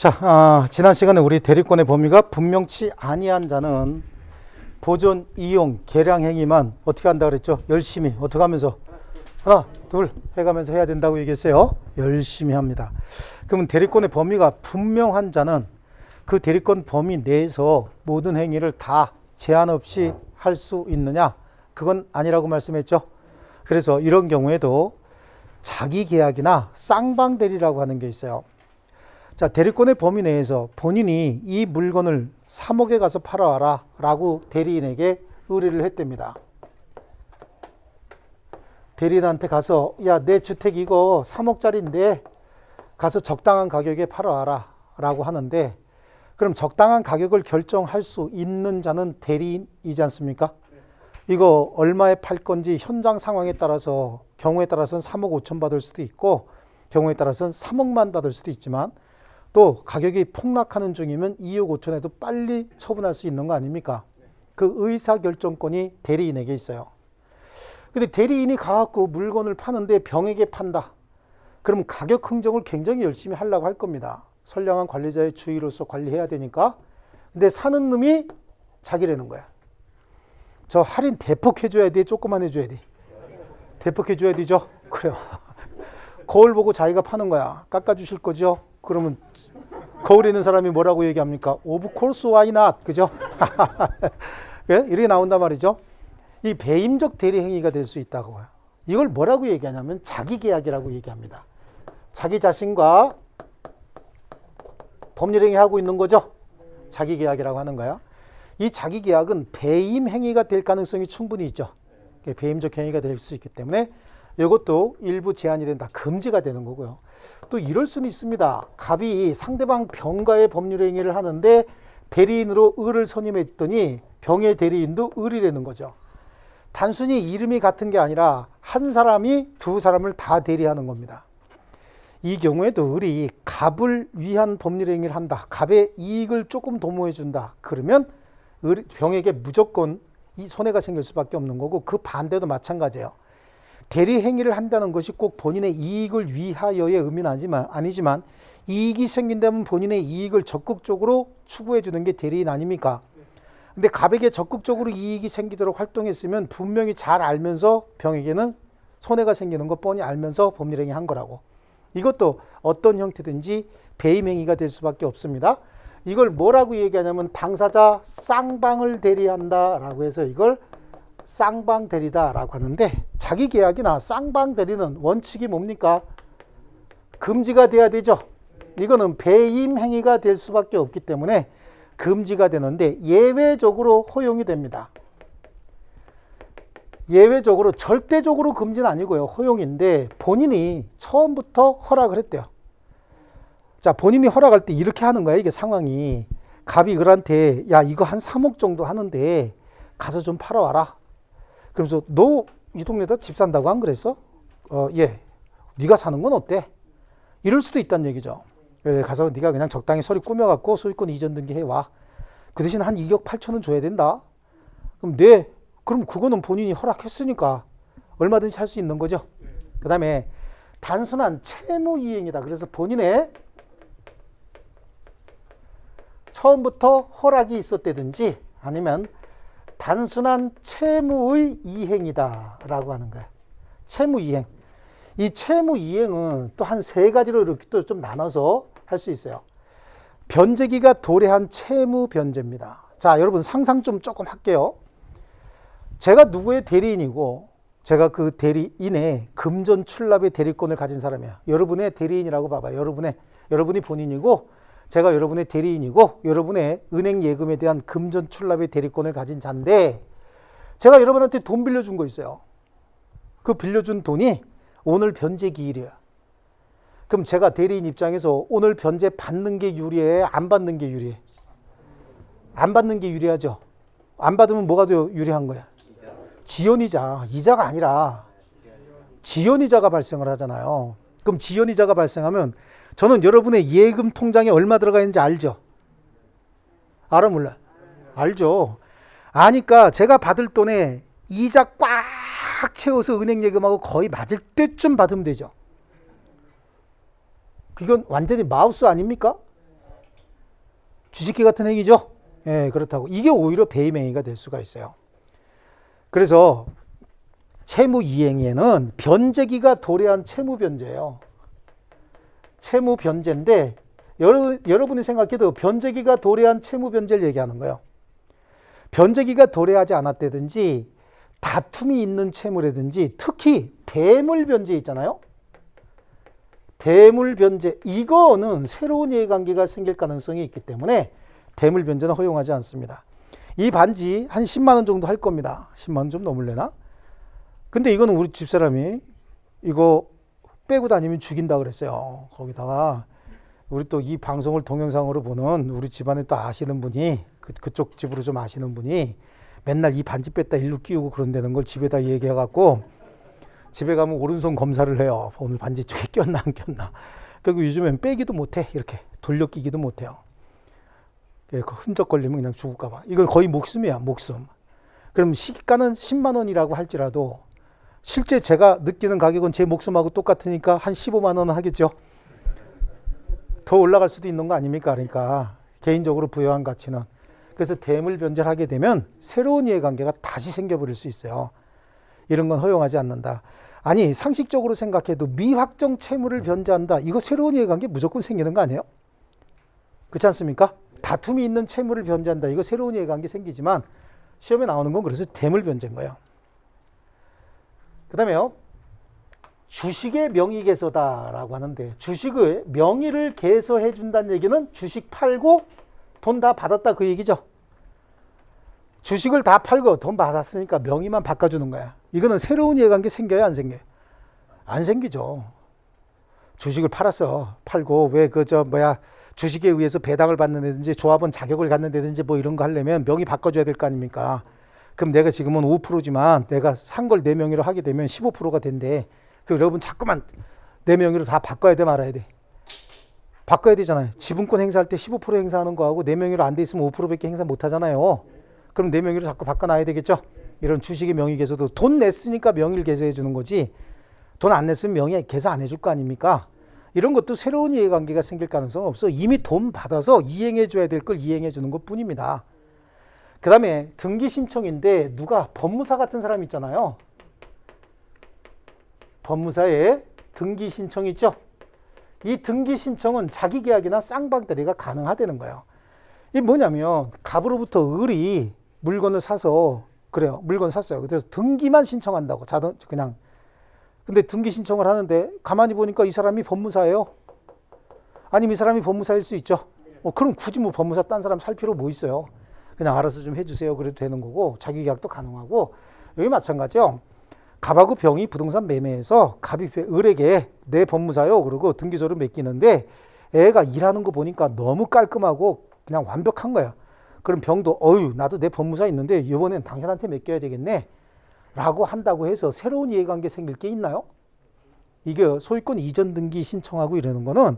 자, 지난 시간에 우리 대리권의 범위가 분명치 아니한 자는 보존, 이용, 계량 행위만 어떻게 한다 그랬죠? 열심히 어떻게 하면서 하나, 둘 해가면서 해야 된다고 얘기했어요. 열심히 합니다. 그러면 대리권의 범위가 분명한 자는 그 대리권 범위 내에서 모든 행위를 다 제한 없이 할 수 있느냐? 그건 아니라고 말씀했죠. 그래서 이런 경우에도 자기 계약이나 쌍방대리라고 하는 게 있어요. 자, 대리권의 범위 내에서 본인이 이 물건을 3억에 가서 팔아와라 라고 대리인에게 의뢰를 했답니다. 대리인한테 가서 야, 내 주택 이거 3억짜리인데 가서 적당한 가격에 팔아와라 라고 하는데, 그럼 적당한 가격을 결정할 수 있는 자는 대리인이지 않습니까? 이거 얼마에 팔 건지 현장 상황에 따라서 경우에 따라서는 3억 5천 받을 수도 있고 경우에 따라서는 3억만 받을 수도 있지만, 또 가격이 폭락하는 중이면 2억 5천에도 빨리 처분할 수 있는 거 아닙니까? 그 의사결정권이 대리인에게 있어요. 근데 대리인이 가갖고 물건을 파는데 병에게 판다. 그럼 가격 흥정을 굉장히 열심히 하려고 할 겁니다. 선량한 관리자의 주의로서 관리해야 되니까. 근데 사는 놈이 자기라는 거야. 저 할인 대폭 해줘야 돼? 조금만 해줘야 돼? 대폭 해줘야 되죠? 그래요. 거울 보고 자기가 파는 거야. 깎아주실 거죠? 그러면 거울에 있는 사람이 뭐라고 얘기합니까? Of course, why not? 그죠? 예? 이렇게 나온단 말이죠. 이 배임적 대리 행위가 될 수 있다고요. 이걸 뭐라고 얘기하냐면 자기 계약이라고 얘기합니다. 자기 자신과 법률 행위하고 있는 거죠. 자기 계약이라고 하는 거야. 이 자기 계약은 배임 행위가 될 가능성이 충분히 있죠. 배임적 행위가 될 수 있기 때문에 이것도 일부 제한이 된다. 금지가 되는 거고요. 또 이럴 수는 있습니다. 갑이 상대방 병가의 법률 행위를 하는데 대리인으로 을을 선임했더니 병의 대리인도 을이라는 거죠. 단순히 이름이 같은 게 아니라 한 사람이 두 사람을 다 대리하는 겁니다. 이 경우에도 을이 갑을 위한 법률 행위를 한다. 갑의 이익을 조금 도모해 준다. 그러면 병에게 무조건 이 손해가 생길 수밖에 없는 거고, 그 반대도 마찬가지예요. 대리 행위를 한다는 것이 꼭 본인의 이익을 위하여의 의미는 아니지만 이익이 생긴다면 본인의 이익을 적극적으로 추구해 주는 게 대리인 아닙니까? 근데 갑에게 적극적으로 이익이 생기도록 활동했으면 분명히 잘 알면서 병에게는 손해가 생기는 거 뻔히 알면서 법률 행위 한 거라고. 이것도 어떤 형태든지 배임 행위가 될 수밖에 없습니다. 이걸 뭐라고 얘기하냐면 당사자 쌍방을 대리한다 라고 해서 이걸 쌍방 대리다 라고 하는데, 자기 계약이나 쌍방 대리는 원칙이 뭡니까? 금지가 돼야 되죠. 이거는 배임 행위가 될 수밖에 없기 때문에 금지가 되는데 예외적으로 허용이 됩니다. 예외적으로, 절대적으로 금지는 아니고요. 허용인데 본인이 처음부터 허락을 했대요. 자, 본인이 허락할 때 이렇게 하는 거야. 이게 상황이. 갑이 을한테 야, 이거 한 3억 정도 하는데 가서 좀 팔아와라. 그러면서 너 이 동네에다 집 산다고 안 그랬어? 예. 네가 사는 건 어때? 이럴 수도 있다는 얘기죠. 그래, 가서 네가 그냥 적당히 서류 꾸며갖고 소유권 이전 등기해와. 그 대신 한 2억 8천은 줘야 된다. 그럼 네. 그럼 그거는 본인이 허락했으니까 얼마든지 할 수 있는 거죠. 그 다음에 단순한 채무이행이다. 그래서 본인의 처음부터 허락이 있었다든지 아니면 단순한 채무의 이행이다 라고 하는 거예요. 채무이행. 이 채무이행은 또 한 세 가지로 이렇게 또 좀 나눠서 할 수 있어요. 변제기가 도래한 채무 변제입니다. 자, 여러분 상상 좀 조금 할게요. 제가 누구의 대리인이고 제가 그 대리인의 금전 출납의 대리권을 가진 사람이야. 여러분의 대리인이라고 봐봐요. 여러분이 본인이고 제가 여러분의 대리인이고 여러분의 은행 예금에 대한 금전 출납의 대리권을 가진 자인데, 제가 여러분한테 돈 빌려준 거 있어요. 그 빌려준 돈이 오늘 변제 기일이야. 그럼 제가 대리인 입장에서 오늘 변제 받는 게 유리해? 안 받는 게 유리해? 안 받는 게 유리하죠. 안 받으면 뭐가 더 유리한 거야? 지연이자. 이자가 아니라 지연이자가 발생을 하잖아요. 그럼 지연이자가 발생하면 저는 여러분의 예금 통장에 얼마 들어가 있는지 알죠? 알아 몰라? 알죠. 아니까 제가 받을 돈에 이자 꽉 채워서 은행 예금하고 거의 맞을 때쯤 받으면 되죠. 그건 완전히 마우스 아닙니까? 주식기 같은 행위죠. 예, 그렇다고. 이게 오히려 배임 행위가 될 수가 있어요. 그래서 채무 이행에는 변제기가 도래한 채무 변제예요. 채무 변제인데 여러분이 생각해도 변제기가 도래한 채무 변제를 얘기하는 거예요. 변제기가 도래하지 않았다든지 다툼이 있는 채무라든지 특히 대물 변제 있잖아요. 대물 변제 이거는 새로운 이해관계가 생길 가능성이 있기 때문에 대물 변제는 허용하지 않습니다. 이 반지 한 10만 원 정도 할 겁니다. 10만 원 좀 넘을래나? 근데 이거는 우리 집사람이 이거 빼고 다니면 죽인다 그랬어요. 거기다가 우리 또 이 방송을 동영상으로 보는 우리 집안에 또 아시는 분이 그쪽 집으로 좀 아시는 분이 맨날 이 반지 뺐다 일로 끼우고 그런다는 걸 집에다 얘기해갖고 집에 가면 오른손 검사를 해요. 오늘 반지 쪽에 꼈나 안 꼈나. 그리고 요즘엔 빼기도 못해. 이렇게 돌려 끼기도 못해요. 그 흔적 걸리면 그냥 죽을까봐. 이건 거의 목숨이야, 목숨. 그럼 시가는 10만 원이라고 할지라도 실제 제가 느끼는 가격은 제 목숨하고 똑같으니까 한 15만 원은 하겠죠. 더 올라갈 수도 있는 거 아닙니까? 그러니까 개인적으로 부여한 가치는. 그래서 대물 변제를 하게 되면 새로운 이해관계가 다시 생겨버릴 수 있어요. 이런 건 허용하지 않는다. 아니 상식적으로 생각해도 미확정 채무를 변제한다. 이거 새로운 이해관계 무조건 생기는 거 아니에요? 그렇지 않습니까? 다툼이 있는 채무를 변제한다. 이거 새로운 이해관계 생기지만 시험에 나오는 건 그래서 대물 변제인 거예요. 그 다음에요. 주식의 명의개소다라고 하는데 주식의 명의를 개소해 준다는 얘기는 주식 팔고 돈 다 받았다 그 얘기죠. 주식을 다 팔고 돈 받았으니까 명의만 바꿔주는 거야. 이거는 새로운 이해관계 생겨요 안 생겨요? 안 생기죠. 주식을 팔았어. 팔고 왜 주식에 의해서 배당을 받는 데든지 조합원 자격을 갖는 데든지 뭐 이런 거 하려면 명의 바꿔줘야 될 거 아닙니까? 그럼 내가 지금은 5%지만 내가 산 걸 내 명의로 하게 되면 15%가 된대. 그 여러분 자꾸만 내 명의로 다 바꿔야 돼 말아야 돼? 바꿔야 되잖아요. 지분권 행사할 때 15% 행사하는 거하고 내 명의로 안 돼 있으면 5%밖에 행사 못 하잖아요. 그럼 내 명의로 자꾸 바꿔놔야 되겠죠? 이런 주식의 명의 개소도 돈 냈으니까 명의를 개소해 주는 거지 돈 안 냈으면 명의 개소 안 해줄 거 아닙니까? 이런 것도 새로운 이해관계가 생길 가능성은 없어. 이미 돈 받아서 이행해 줘야 될 걸 이행해 주는 것 뿐입니다. 그 다음에 등기 신청인데 누가 법무사 같은 사람 있잖아요. 법무사에 등기 신청 있죠. 이 등기 신청은 자기 계약이나 쌍방대리가 가능하다는 거예요. 이게 뭐냐면 갑으로부터 을이 물건을 사서 그래요. 물건 샀어요. 그래서 등기만 신청한다고 그냥. 근데 등기 신청을 하는데 가만히 보니까 이 사람이 법무사예요. 아니면 이 사람이 법무사일 수 있죠. 그럼 굳이 뭐 법무사 딴 사람 살 필요 뭐 있어요. 그냥 알아서 좀 해주세요. 그래도 되는 거고 자기 계약도 가능하고 여기 마찬가지요. 갑하고 병이 부동산 매매해서 갑이 을에게 내 법무사요. 그러고 등기소를 맡기는데 애가 일하는 거 보니까 너무 깔끔하고 그냥 완벽한 거야. 그럼 병도 나도 내 법무사 있는데 이번엔 당신한테 맡겨야 되겠네. 라고 한다고 해서 새로운 이해관계 생길 게 있나요? 이게 소유권 이전 등기 신청하고 이러는 거는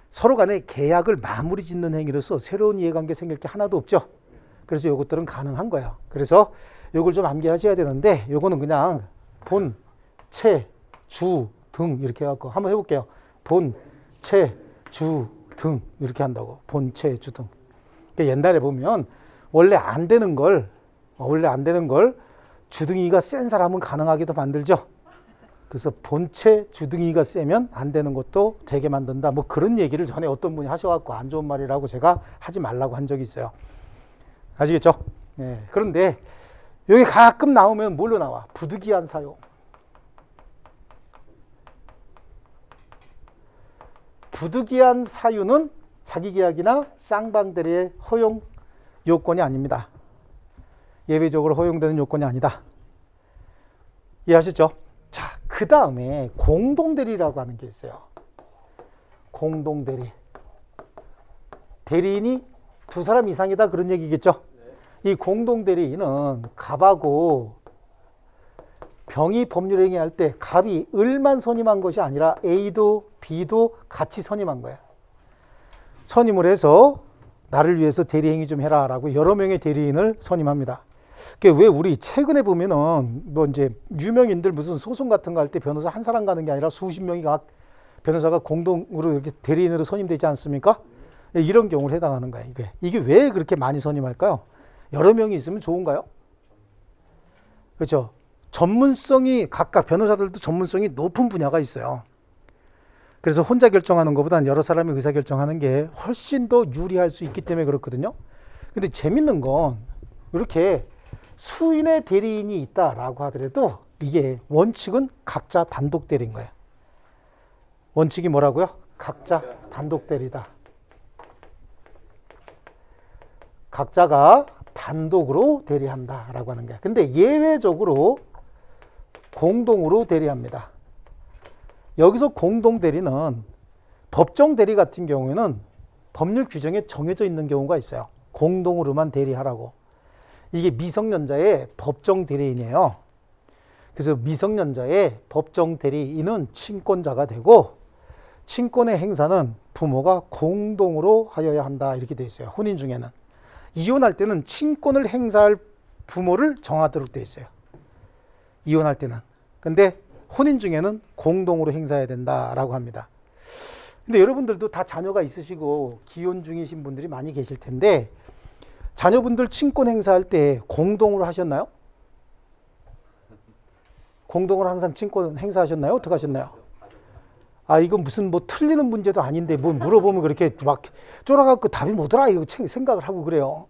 서로 간에 계약을 마무리 짓는 행위로서 새로운 이해관계 생길 게 하나도 없죠. 그래서 이것들은 가능한 거예요. 그래서 이걸 좀 암기하셔야 되는데 이거는 그냥 본, 채, 주, 등 이렇게 해갖고 한번 해볼게요. 본, 채, 주, 등 이렇게 한다고. 본, 채, 주, 등. 그러니까 옛날에 보면 원래 안 되는 걸 주둥이가 센 사람은 가능하게도 만들죠. 그래서 본체 주둥이가 세면 안 되는 것도 되게 만든다. 뭐 그런 얘기를 전에 어떤 분이 하셔갖고 안 좋은 말이라고 제가 하지 말라고 한 적이 있어요. 아시겠죠? 네. 그런데 여기 가끔 나오면 뭘로 나와? 부득이한 사유. 부득이한 사유는 자기계약이나 쌍방대리의 허용 요건이 아닙니다. 예외적으로 허용되는 요건이 아니다. 이해하셨죠? 자, 그 다음에 공동대리라고 하는 게 있어요. 공동대리. 대리인이 두 사람 이상이다 그런 얘기겠죠? 이 공동대리인은 갑하고 병이 법률행위 할 때 갑이 을만 선임한 것이 아니라 A도 B도 같이 선임한 거예요. 선임을 해서 나를 위해서 대리행위 좀 해라 라고 여러 명의 대리인을 선임합니다. 왜 우리 최근에 보면은 뭐 이제 유명인들 무슨 소송 같은 거 할 때 변호사 한 사람 가는 게 아니라 수십 명이 각 변호사가 공동으로 이렇게 대리인으로 선임되지 않습니까? 이런 경우를 해당하는 거예요. 이게 왜 그렇게 많이 선임할까요? 여러 명이 있으면 좋은가요? 그렇죠. 전문성이 각각 변호사들도 전문성이 높은 분야가 있어요. 그래서 혼자 결정하는 것보다는 여러 사람이 의사결정하는 게 훨씬 더 유리할 수 있기 때문에 그렇거든요. 근데 재밌는 건 이렇게 수인의 대리인이 있다라고 하더라도 이게 원칙은 각자 단독 대리인 거예요. 원칙이 뭐라고요? 각자 단독 대리다. 각자가 단독으로 대리한다라고 하는 거예요. 근데 예외적으로 공동으로 대리합니다. 여기서 공동 대리는 법정 대리 같은 경우에는 법률 규정에 정해져 있는 경우가 있어요. 공동으로만 대리하라고. 이게 미성년자의 법정 대리인이에요. 그래서 미성년자의 법정 대리인은 친권자가 되고 친권의 행사는 부모가 공동으로 하여야 한다 이렇게 돼 있어요. 혼인 중에는. 이혼할 때는 친권을 행사할 부모를 정하도록 돼 있어요. 이혼할 때는. 근데 혼인 중에는 공동으로 행사해야 된다라고 합니다. 근데 여러분들도 다 자녀가 있으시고 기혼 중이신 분들이 많이 계실 텐데 자녀분들 친권 행사할 때 공동으로 하셨나요? 공동으로 항상 친권 행사하셨나요? 어떻게 하셨나요? 아, 이건 무슨 뭐 틀리는 문제도 아닌데 뭐 물어보면 그렇게 막 쫄아갖고 답이 뭐더라 이러고 생각을 하고 그래요.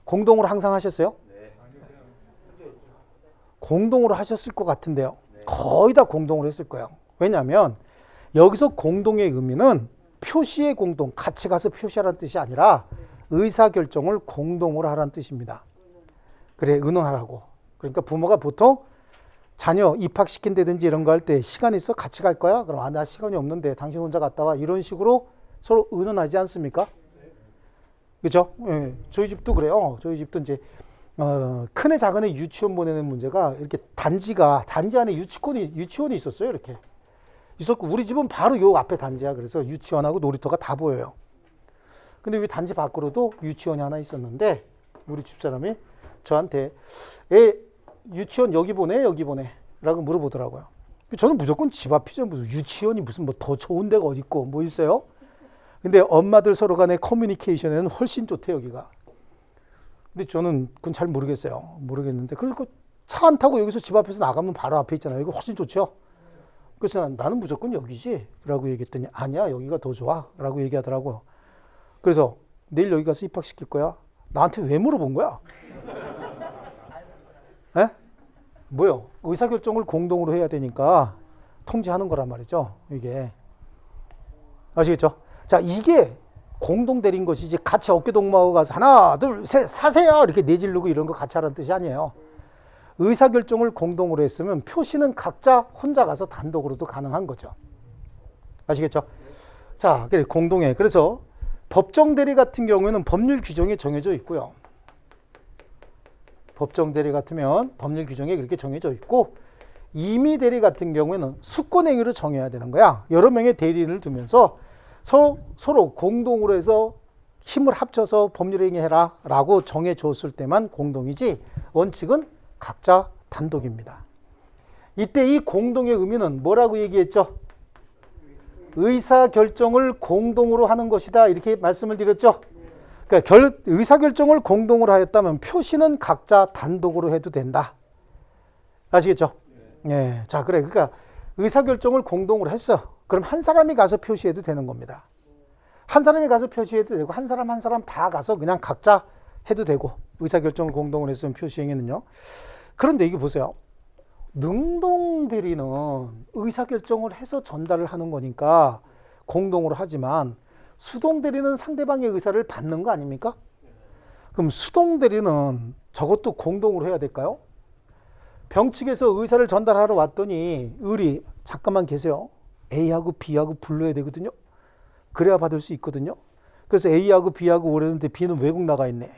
공동으로 항상 하셨어요? 공동으로 하셨을 것 같은데요. 거의 다 공동으로 했을 거예요. 왜냐하면 여기서 공동의 의미는 표시의 공동, 같이 가서 표시하라는 뜻이 아니라 의사결정을 공동으로 하라는 뜻입니다. 그래, 의논하라고. 그러니까 부모가 보통 자녀 입학시킨다든지 이런 거 할 때 시간 있어? 같이 갈 거야? 그럼 나 시간이 없는데 당신 혼자 갔다 와. 이런 식으로 서로 의논하지 않습니까? 그죠? 예, 저희 집도 그래요. 저희 집도 이제 큰애 작은애 유치원 보내는 문제가 이렇게 단지 안에 유치원이 있었어요. 이렇게 있었고 우리 집은 바로 요 앞에 단지야. 그래서 유치원하고 놀이터가 다 보여요. 근데 왜 단지 밖으로도 유치원이 하나 있었는데 우리 집사람이 저한테 유치원 여기 보내 라고 물어보더라고요. 저는 무조건 집 앞이죠. 무슨 유치원이 무슨 뭐 더 좋은 데가 어디 있고 뭐 있어요? 근데 엄마들 서로 간의 커뮤니케이션에는 훨씬 좋대 여기가. 근데 저는 그건 잘 모르겠는데 그래서 차 안 타고 여기서 집 앞에서 나가면 바로 앞에 있잖아요. 이거 훨씬 좋죠. 그래서 나는 무조건 여기지 라고 얘기했더니 아니야 여기가 더 좋아 라고 얘기하더라고요. 그래서 내일 여기 가서 입학시킬 거야? 나한테 왜 물어본 거야? 에? 뭐요? 의사결정을 공동으로 해야 되니까 통지하는 거란 말이죠. 이게 아시겠죠? 자, 이게 공동 대리인 것이지 같이 어깨동무하고 가서 하나 둘 셋 사세요 이렇게 내지르고 이런 거 같이 하라는 뜻이 아니에요. 의사결정을 공동으로 했으면 표시는 각자 혼자 가서 단독으로도 가능한 거죠. 아시겠죠? 자, 그래 공동에 그래서 법정 대리 같은 경우에는 법률 규정에 정해져 있고요. 법정 대리 같으면 법률 규정에 그렇게 정해져 있고 임의 대리 같은 경우에는 수권 행위로 정해야 되는 거야. 여러 명의 대리인을 두면서 서로 공동으로 해서 힘을 합쳐서 법률 행위해라 라고 정해줬을 때만 공동이지 원칙은 각자 단독입니다. 이때 이 공동의 의미는 뭐라고 얘기했죠? 의사결정을 공동으로 하는 것이다 이렇게 말씀을 드렸죠. 그러니까 의사결정을 공동으로 하였다면 표시는 각자 단독으로 해도 된다. 아시겠죠? 네. 자, 그래. 그러니까 의사결정을 공동으로 했어. 그럼 한 사람이 가서 표시해도 되는 겁니다. 한 사람이 가서 표시해도 되고 한 사람 다 가서 그냥 각자 해도 되고 의사결정을 공동으로 했으면 표시행위는요. 그런데 이게 보세요. 능동대리는 의사결정을 해서 전달을 하는 거니까 공동으로 하지만 수동대리는 상대방의 의사를 받는 거 아닙니까? 그럼 수동대리는 저것도 공동으로 해야 될까요? 병측에서 의사를 전달하러 왔더니 의리 잠깐만 계세요. A하고 B하고 불러야 되거든요. 그래야 받을 수 있거든요. 그래서 A하고 B하고 오려는데 B는 외국 나가 있네.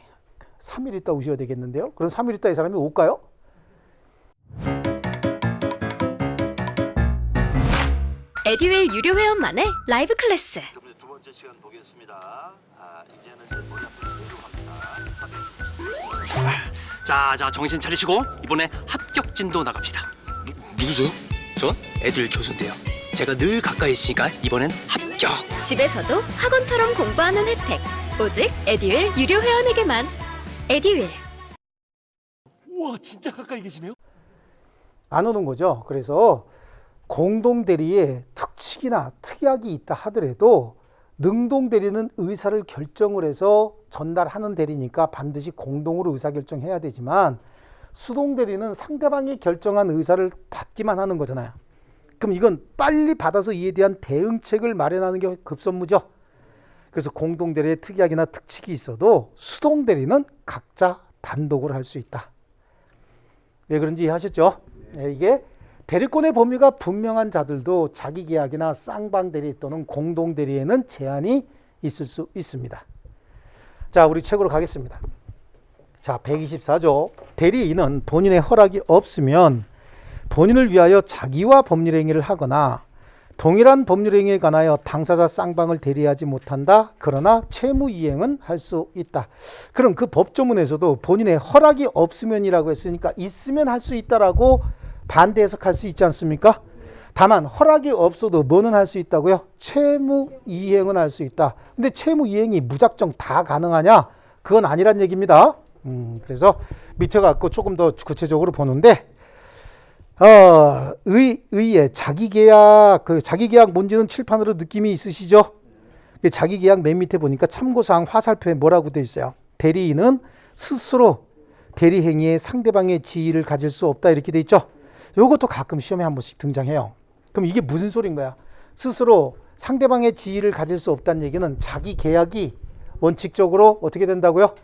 3일 있다 오셔야 되겠는데요. 그럼 3일 있다 이 사람이 올까요? 에듀윌 유료 회원만의 라이브 클래스. 두 번째 시간 보겠습니다. 이제는 머리 앞에 세로 갑니다. 자, 정신 차리시고 이번에 합격 진도 나갑시다. 누구세요? 전 에듀윌 교수인데요. 제가 늘 가까이 있으니까 이번엔 합격. 집에서도 학원처럼 공부하는 혜택. 오직 에듀윌 유료 회원에게만. 에듀윌. 우와, 진짜 가까이 계시네요. 안 오는 거죠. 그래서 공동 대리에 특칙이나 특약이 있다 하더라도 능동 대리는 의사를 결정을 해서 전달하는 대리니까 반드시 공동으로 의사결정해야 되지만 수동 대리는 상대방이 결정한 의사를 받기만 하는 거잖아요. 그럼 이건 빨리 받아서 이에 대한 대응책을 마련하는 게 급선무죠. 그래서 공동 대리에 특약이나 특칙이 있어도 수동 대리는 각자 단독으로 할 수 있다. 왜 그런지 이해하셨죠? 이게 대리권의 범위가 분명한 자들도 자기계약이나 쌍방대리 또는 공동대리에는 제한이 있을 수 있습니다. 자, 우리 책으로 가겠습니다. 자, 124조. 대리인은 본인의 허락이 없으면 본인을 위하여 자기와 법률행위를 하거나 동일한 법률행위에 관하여 당사자 쌍방을 대리하지 못한다. 그러나 채무이행은 할 수 있다. 그럼 그 법조문에서도 본인의 허락이 없으면이라고 했으니까 있으면 할 수 있다라고 반대 해석할 수 있지 않습니까? 다만 허락이 없어도 뭐는 할 수 있다고요? 채무이행은 할 수 있다. 근데 채무이행이 무작정 다 가능하냐? 그건 아니란 얘기입니다. 그래서 밑에 갖고 조금 더 구체적으로 보는데 의의 자기계약, 그 자기계약 뭔지는 칠판으로 느낌이 있으시죠? 자기계약 맨 밑에 보니까 참고사항 화살표에 뭐라고 되어 있어요? 대리인은 스스로 대리행위에 상대방의 지위를 가질 수 없다 이렇게 되어 있죠? 이것도 가끔 시험에 한 번씩 등장해요. 그럼 이게 무슨 소린 거야? 스스로 상대방의 지위를 가질 수 없다는 얘기는 자기 계약이 원칙적으로 어떻게 된다고요?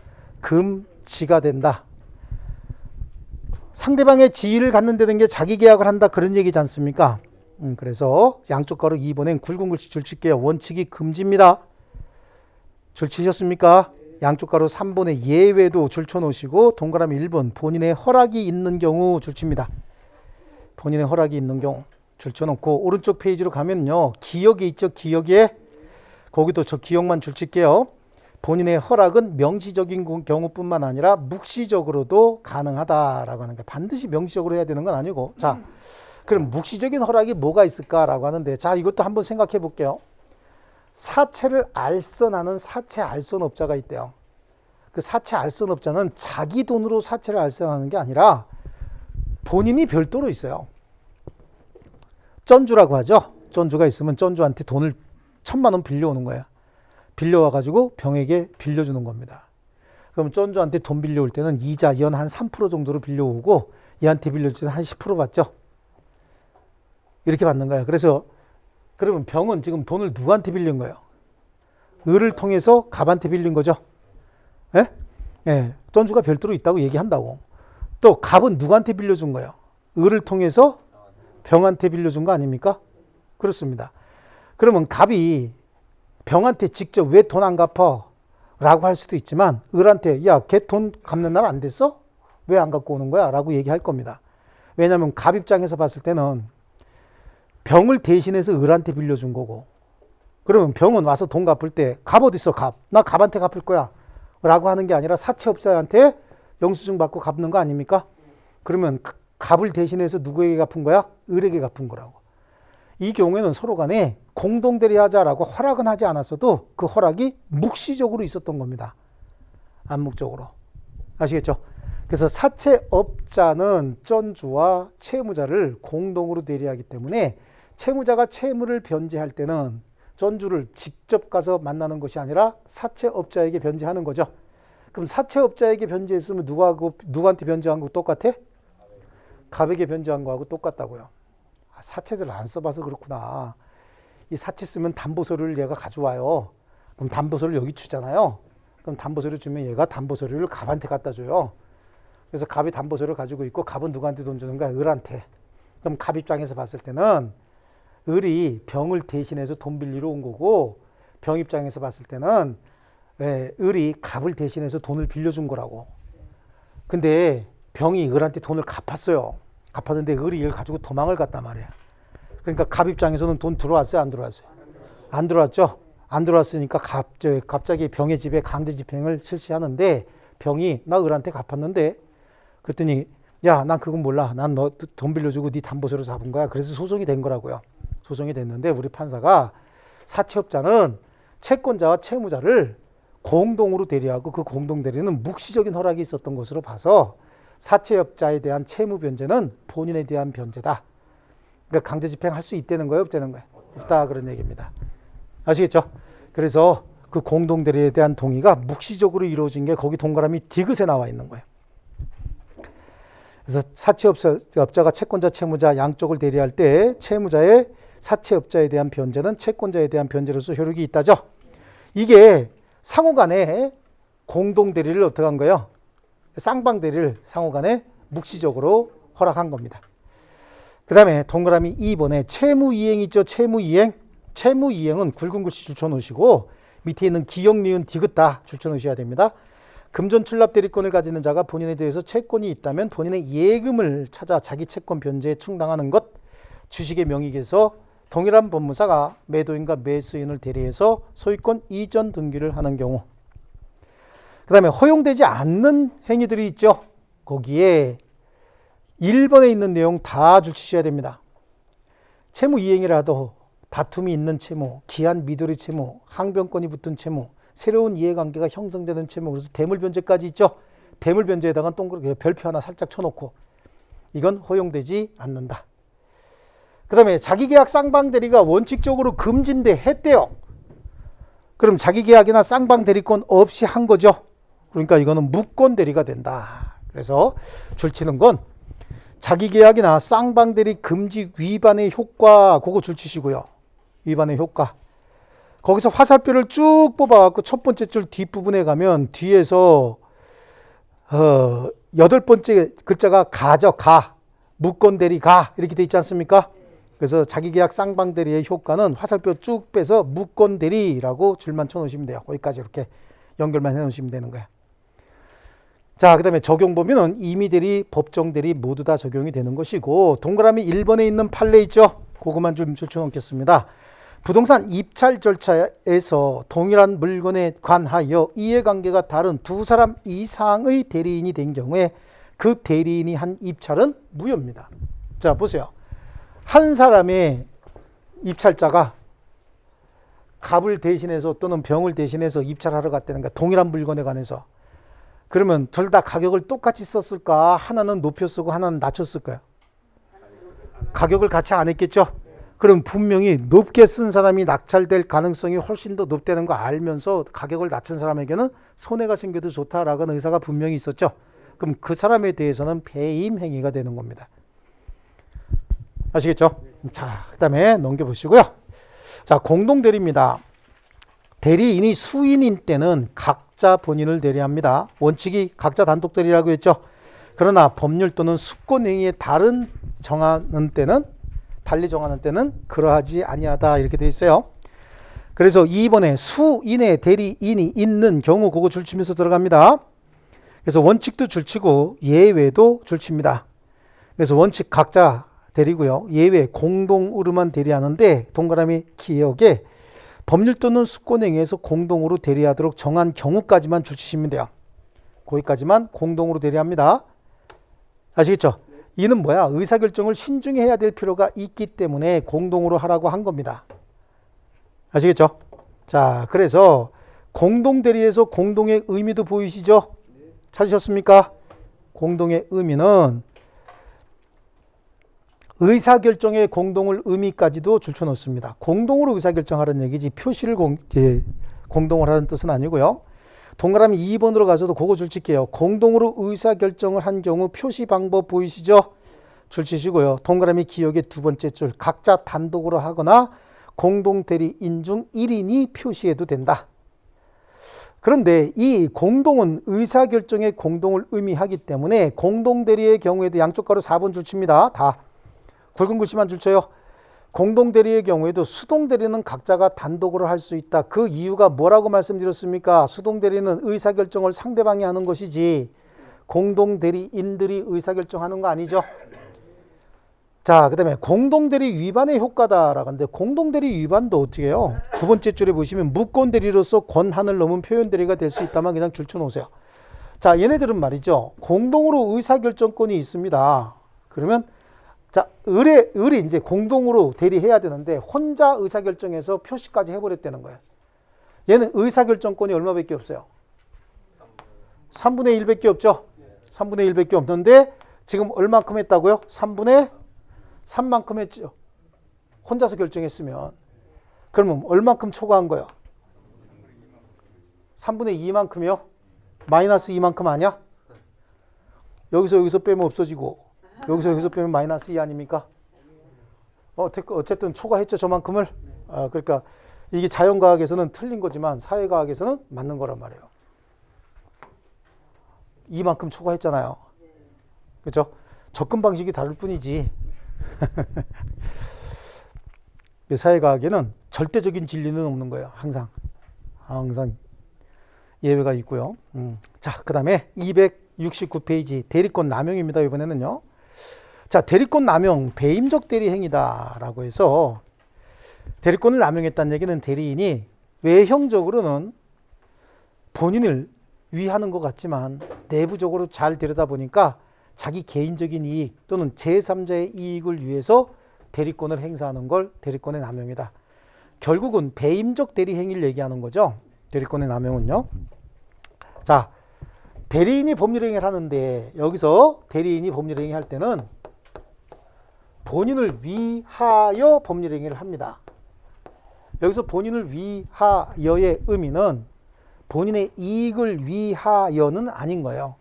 금지가 된다. 상대방의 지위를 갖는다는 게 자기 계약을 한다 그런 얘기지 않습니까? 그래서 양쪽 가로 2번엔 굵은 글씨 줄 칠게요. 원칙이 금지입니다. 줄 치셨습니까? 양쪽 가로 3번에 예외도 줄 쳐놓으시고 동그라미 1번 본인의 허락이 있는 경우 줄 칩니다. 본인의 허락이 있는 경우 줄 쳐놓고 오른쪽 페이지로 가면요. 기억에 있죠. 기억에 거기도 저 기억만 줄 칠게요. 본인의 허락은 명시적인 경우뿐만 아니라 묵시적으로도 가능하다라고 하는 게 반드시 명시적으로 해야 되는 건 아니고 자 그럼 묵시적인 허락이 뭐가 있을까라고 하는데 자 이것도 한번 생각해 볼게요. 사채를 알선하는 사채 알선업자가 있대요. 그 사채 알선업자는 자기 돈으로 사채를 알선하는 게 아니라 본인이 별도로 있어요. 쩐주라고 하죠. 쩐주가 있으면 쩐주한테 돈을 1,000만 원 빌려오는 거예요. 빌려와가지고 병에게 빌려주는 겁니다. 그럼 쩐주한테 돈 빌려올 때는 이자 연 한 3% 정도로 빌려오고 얘한테 빌려줄 때는 한 10% 받죠. 이렇게 받는 거예요. 그래서 그러면 병은 지금 돈을 누구한테 빌린 거예요? 을을 통해서 갑한테 빌린 거죠. 예? 예. 쩐주가 별도로 있다고 얘기한다고. 또 갑은 누구한테 빌려준 거예요? 을을 통해서 병한테 빌려준 거 아닙니까? 그렇습니다. 그러면 갑이 병한테 직접 왜 돈 안 갚아? 라고 할 수도 있지만 을한테 야, 걔 돈 갚는 날 안 됐어? 왜 안 갖고 오는 거야? 라고 얘기할 겁니다. 왜냐하면 갑 입장에서 봤을 때는 병을 대신해서 을한테 빌려준 거고 그러면 병은 와서 돈 갚을 때 갑 어디 있어? 갑. 나 갑한테 갚을 거야. 라고 하는 게 아니라 사채업자한테 영수증 받고 갚는 거 아닙니까? 그러면 갑을 대신해서 누구에게 갚은 거야? 을에게 갚은 거라고. 이 경우에는 서로 간에 공동대리하자라고 허락은 하지 않았어도 그 허락이 묵시적으로 있었던 겁니다. 암묵적으로. 아시겠죠? 그래서 사채업자는 쩐주와 채무자를 공동으로 대리하기 때문에 채무자가 채무를 변제할 때는 쩐주를 직접 가서 만나는 것이 아니라 사채업자에게 변제하는 거죠. 그럼 사채업자에게 변제했으면 누구한테 변제한 거 똑같아? 갑에게 변제한 거하고 똑같다고요. 사채들 안 써봐서 그렇구나. 이 사채 쓰면 담보서류를 얘가 가져와요. 그럼 담보서류를 여기 주잖아요. 그럼 담보서류 주면 얘가 담보서류를 갑한테 갖다 줘요. 그래서 갑이 담보서류를 가지고 있고 갑은 누구한테 돈 주는 거야? 을한테. 그럼 갑 입장에서 봤을 때는 을이 병을 대신해서 돈 빌리러 온 거고 병 입장에서 봤을 때는 을이 갑을 대신해서 돈을 빌려준 거라고. 근데 병이 을한테 돈을 갚았어요. 갚았는데 을이 이걸 가지고 도망을 갔단 말이야. 그러니까 갑 입장에서는 돈 들어왔어요? 안 들어왔어요? 안 들어왔죠? 안 들어왔으니까 갑자기 병의 집에 강제 집행을 실시하는데 병이 나 을한테 갚았는데 그랬더니 야, 난 그건 몰라. 난 너 돈 빌려주고 네 담보서류 잡은 거야. 그래서 소송이 된 거라고요. 조정이 됐는데 우리 판사가 사채업자는 채권자와 채무자를 공동으로 대리하고 그 공동 대리는 묵시적인 허락이 있었던 것으로 봐서 사채업자에 대한 채무 변제는 본인에 대한 변제다. 그러니까 강제 집행할 수 있다는 거예요, 없다는 거예요? 없다 그런 얘기입니다. 아시겠죠? 그래서 그 공동 대리에 대한 동의가 묵시적으로 이루어진 게 거기 동그라미 디귿에 나와 있는 거예요. 그래서 사채업자가 채권자, 채무자 양쪽을 대리할 때 채무자의 사채업자에 대한 변제는 채권자에 대한 변제로서 효력이 있다죠. 이게 상호간에 공동 대리를 어떻게 한 거예요? 쌍방 대리를 상호간에 묵시적으로 허락한 겁니다. 그 다음에 동그라미 2번에 채무이행 있죠. 채무이행. 채무이행은 굵은 글씨 줄쳐놓으시고 밑에 있는 기역, 니은, 디귿 다 줄쳐놓으셔야 됩니다. 금전 출납 대리권을 가지는 자가 본인에 대해서 채권이 있다면 본인의 예금을 찾아 자기 채권 변제에 충당하는 것, 주식의 명의에서 동일한 법무사가 매도인과 매수인을 대리해서 소유권 이전 등기를 하는 경우. 그 다음에 허용되지 않는 행위들이 있죠. 거기에 1번에 있는 내용 다 줄치셔야 됩니다. 채무 이행이라도 다툼이 있는 채무, 기한 미도리 채무, 항변권이 붙은 채무, 새로운 이해관계가 형성되는 채무, 그래서 대물변제까지 있죠. 대물변제에다가 동그랗게 별표 하나 살짝 쳐놓고 이건 허용되지 않는다. 그 다음에 자기계약 쌍방대리가 원칙적으로 금지인데 했대요. 그럼 자기계약이나 쌍방대리권 없이 한 거죠. 그러니까 이거는 무권대리가 된다. 그래서 줄치는 건 자기계약이나 쌍방대리 금지 위반의 효과 그거 줄치시고요. 위반의 효과. 거기서 화살표를 쭉 뽑아갖고 첫 번째 줄 뒷부분에 가면 뒤에서 8번째 글자가 가죠. 가. 무권대리 가. 이렇게 돼 있지 않습니까? 그래서 자기계약 쌍방대리의 효과는 화살표 쭉 빼서 무권대리라고 줄만 쳐놓으시면 돼요. 거기까지 이렇게 연결만 해놓으시면 되는 거예요. 자, 그 다음에 적용 범위는 임의대리, 법정대리 모두 다 적용이 되는 것이고 동그라미 1번에 있는 판례 있죠? 그것만 좀 줄쳐놓겠습니다. 부동산 입찰 절차에서 동일한 물건에 관하여 이해관계가 다른 두 사람 이상의 대리인이 된 경우에 그 대리인이 한 입찰은 무효입니다. 자, 보세요. 한 사람의 입찰자가 갑을 대신해서 또는 병을 대신해서 입찰하러 갔다는 거야. 동일한 물건에 관해서. 그러면 둘 다 가격을 똑같이 썼을까? 하나는 높여 쓰고 하나는 낮춰 쓸 거야. 가격을 같이 안 했겠죠? 그럼 분명히 높게 쓴 사람이 낙찰될 가능성이 훨씬 더 높다는 거 알면서 가격을 낮춘 사람에게는 손해가 생겨도 좋다라는 의사가 분명히 있었죠. 그럼 그 사람에 대해서는 배임 행위가 되는 겁니다. 아시겠죠? 자, 그 다음에 넘겨보시고요. 자, 공동대리입니다. 대리인이 수인인 때는 각자 본인을 대리합니다. 원칙이 각자 단독 대리라고 했죠. 그러나 법률 또는 수권행위에 달리 정하는 때는 그러하지 아니하다 이렇게 돼 있어요. 그래서 2번에 수인의 대리인이 있는 경우 그거 줄치면서 들어갑니다. 그래서 원칙도 줄치고 예외도 줄칩니다. 그래서 원칙 각자 대리고요. 예외 공동으로만 대리하는데 동그라미 기억에 법률 또는 수권행위에서 공동으로 대리하도록 정한 경우까지만 줄치시면 돼요. 거기까지만 공동으로 대리합니다. 아시겠죠? 이는 뭐야? 의사결정을 신중히 해야 될 필요가 있기 때문에 공동으로 하라고 한 겁니다. 아시겠죠? 자, 그래서 공동대리에서 공동의 의미도 보이시죠? 찾으셨습니까? 공동의 의미는 의사결정의 공동을 의미까지도 줄쳐놓습니다. 공동으로 의사결정하라는 얘기지 표시를 공동을 하는 뜻은 아니고요. 동그라미 2번으로 가서도 그거 줄칠게요. 공동으로 의사결정을 한 경우 표시 방법 보이시죠? 줄치시고요. 동그라미 기억의 두 번째 줄 각자 단독으로 하거나 공동대리인 중 1인이 표시해도 된다. 그런데 이 공동은 의사결정의 공동을 의미하기 때문에 공동대리의 경우에도 양쪽 가로 4번 줄칩니다. 다 굵은 글씨만 줄쳐요. 공동대리의 경우에도 수동대리는 각자가 단독으로 할 수 있다. 그 이유가 뭐라고 말씀드렸습니까? 수동대리는 의사결정을 상대방이 하는 것이지 공동대리인들이 의사결정하는 거 아니죠. 자, 그 다음에 공동대리 위반의 효과다라고 하는데 공동대리 위반도 어떻게 해요? 두 번째 줄에 보시면 무권대리로서 권한을 넘은 표현대리가 될 수 있다만 그냥 줄쳐놓으세요. 자, 얘네들은 말이죠. 공동으로 의사결정권이 있습니다. 그러면 자, 을이 이제 공동으로 대리해야 되는데 혼자 의사결정해서 표시까지 해버렸다는 거예요. 얘는 의사결정권이 얼마밖에 없어요? 3분의 1밖에 없죠? 3분의 1밖에 없는데 지금 얼마큼 했다고요? 3분의 3만큼 했죠. 혼자서 결정했으면. 그러면 얼마큼 초과한 거예요? 3분의 2만큼이요? 마이너스 2만큼 아니야? 여기서 빼면 없어지고 여기서 빼면 마이너스 2 아닙니까? 어쨌든 초과했죠, 저만큼을. 그러니까 이게 자연과학에서는 틀린 거지만 사회과학에서는 맞는 거란 말이에요. 이만큼 초과했잖아요. 그렇죠? 접근 방식이 다를 뿐이지. 사회과학에는 절대적인 진리는 없는 거예요. 항상 예외가 있고요. 자, 그 다음에 269페이지 대리권 남용입니다. 이번에는요. 자, 대리권 남용, 배임적 대리 행위다라고 해서 대리권을 남용했다는 얘기는 대리인이 외형적으로는 본인을 위하는 것 같지만 내부적으로 잘 들여다보니까 자기 개인적인 이익 또는 제3자의 이익을 위해서 대리권을 행사하는 걸 대리권의 남용이다. 결국은 배임적 대리 행위를 얘기하는 거죠. 대리권의 남용은요. 자, 대리인이 법률행위를 하는데 여기서 대리인이 법률행위 할 때는 본인을 위하여 법률행위를 합니다. 여기서 본인을 위하여의 의미는 본인의 이익을 위하여는 아닌 거예요.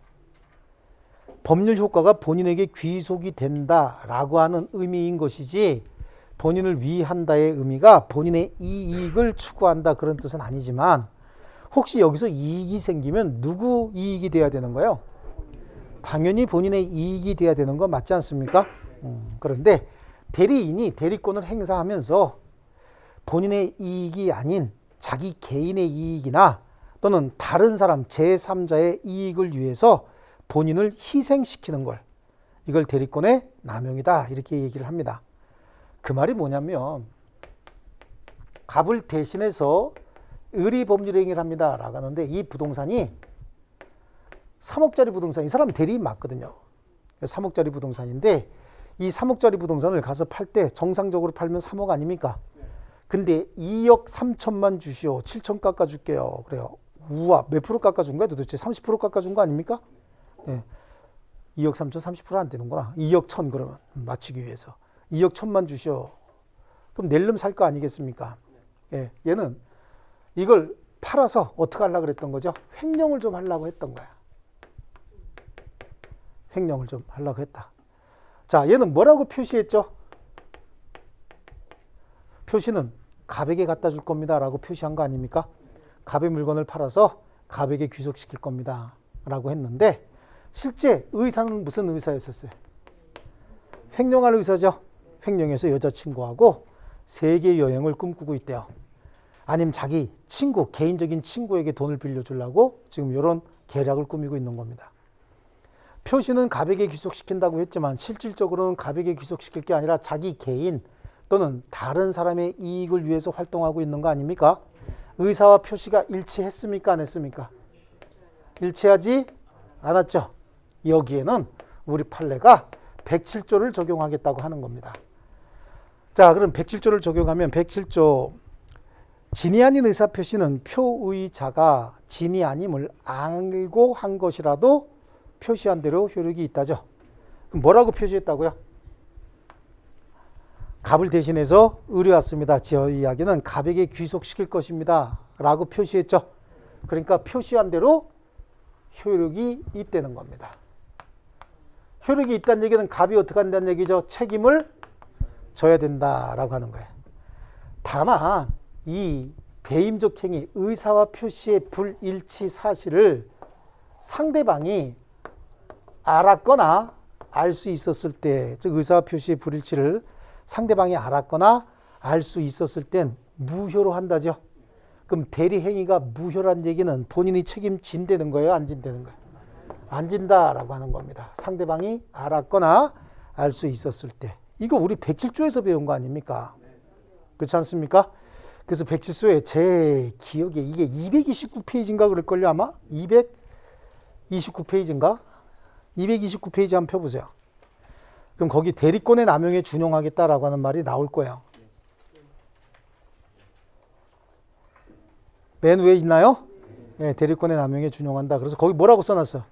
법률 효과가 본인에게 귀속이 된다라고 하는 의미인 것이지 본인을 위한다의 의미가 본인의 이익을 추구한다 그런 뜻은 아니지만 혹시 여기서 이익이 생기면 누구 이익이 돼야 되는 거예요? 당연히 본인의 이익이 돼야 되는 거 맞지 않습니까? 그런데 대리인이 대리권을 행사하면서 본인의 이익이 아닌 자기 개인의 이익이나 또는 다른 사람 제3자의 이익을 위해서 본인을 희생시키는 걸 이걸 대리권의 남용이다 이렇게 얘기를 합니다. 그 말이 뭐냐면 갑을 대신해서 을이 법률행위를 합니다 라고 하는데 이 부동산이 3억짜리 부동산, 이 사람은 대리인 맞거든요. 3억짜리 부동산인데 이 3억짜리 부동산을 가서 팔 때 정상적으로 팔면 3억 아닙니까? 근데 2억 3천만 주시오. 7천 깎아줄게요. 그래요. 우와, 몇 프로 깎아준 거야 도대체? 30% 깎아준 거 아닙니까? 네. 2억 3천 30% 안 되는구나. 2억 1천 그러면 맞추기 위해서. 2억 1천만 주시오. 그럼 낼름 살 거 아니겠습니까? 예, 얘는 이걸 팔아서 어떻게 하려고 그랬던 거죠? 횡령을 좀 하려고 했던 거야. 횡령을 좀 하려고 했다. 자, 얘는 뭐라고 표시했죠? 표시는 갑에게 갖다 줄 겁니다 라고 표시한 거 아닙니까? 갑의 물건을 팔아서 갑에게 귀속시킬 겁니다 라고 했는데 실제 의사는 무슨 의사였었어요? 횡령할 의사죠. 횡령해서 여자친구하고 세계 여행을 꿈꾸고 있대요. 아니면 자기 친구, 개인적인 친구에게 돈을 빌려주려고 지금 이런 계략을 꾸미고 있는 겁니다. 표시는 갑에게 귀속시킨다고 했지만 실질적으로는 갑에게 귀속시킬 게 아니라 자기 개인 또는 다른 사람의 이익을 위해서 활동하고 있는 거 아닙니까? 의사와 표시가 일치했습니까? 안 했습니까? 일치하지 않았죠. 여기에는 우리 판례가 107조를 적용하겠다고 하는 겁니다. 자, 그럼 107조를 적용하면 107조 진이 아닌 의사표시는 표의자가 진이 아님을 알고 한 것이라도 표시한 대로 효력이 있다죠. 그럼 뭐라고 표시했다고요? 갑을 대신해서 을이 왔습니다. 저 이야기는 갑에게 귀속시킬 것입니다 라고 표시했죠. 그러니까 표시한 대로 효력이 있다는 겁니다. 효력이 있다는 얘기는 갑이 어떻게 한다는 얘기죠? 책임을 져야 된다라고 하는 거예요. 다만 이 배임적 행위, 의사와 표시의 불일치 사실을 상대방이 알았거나 알 수 있었을 때, 즉 의사와 표시의 불일치를 상대방이 알았거나 알 수 있었을 땐 무효로 한다죠. 그럼 대리 행위가 무효란 얘기는 본인이 책임진다는 거예요, 안 진다는 거예요? 안 진다라고 하는 겁니다. 상대방이 알았거나 알 수 있었을 때. 이거 우리 107조에서 배운 거 아닙니까? 그렇지 않습니까? 그래서 107조에 제 기억에 이게 229페이지인가 그럴걸요, 아마? 229페이지인가? 229페이지 한번 펴보세요. 그럼 거기 대리권의 남용에 준용하겠다라고 하는 말이 나올 거예요. 맨 위에 있나요? 네, 대리권의 남용에 준용한다. 그래서 거기 뭐라고 써놨어?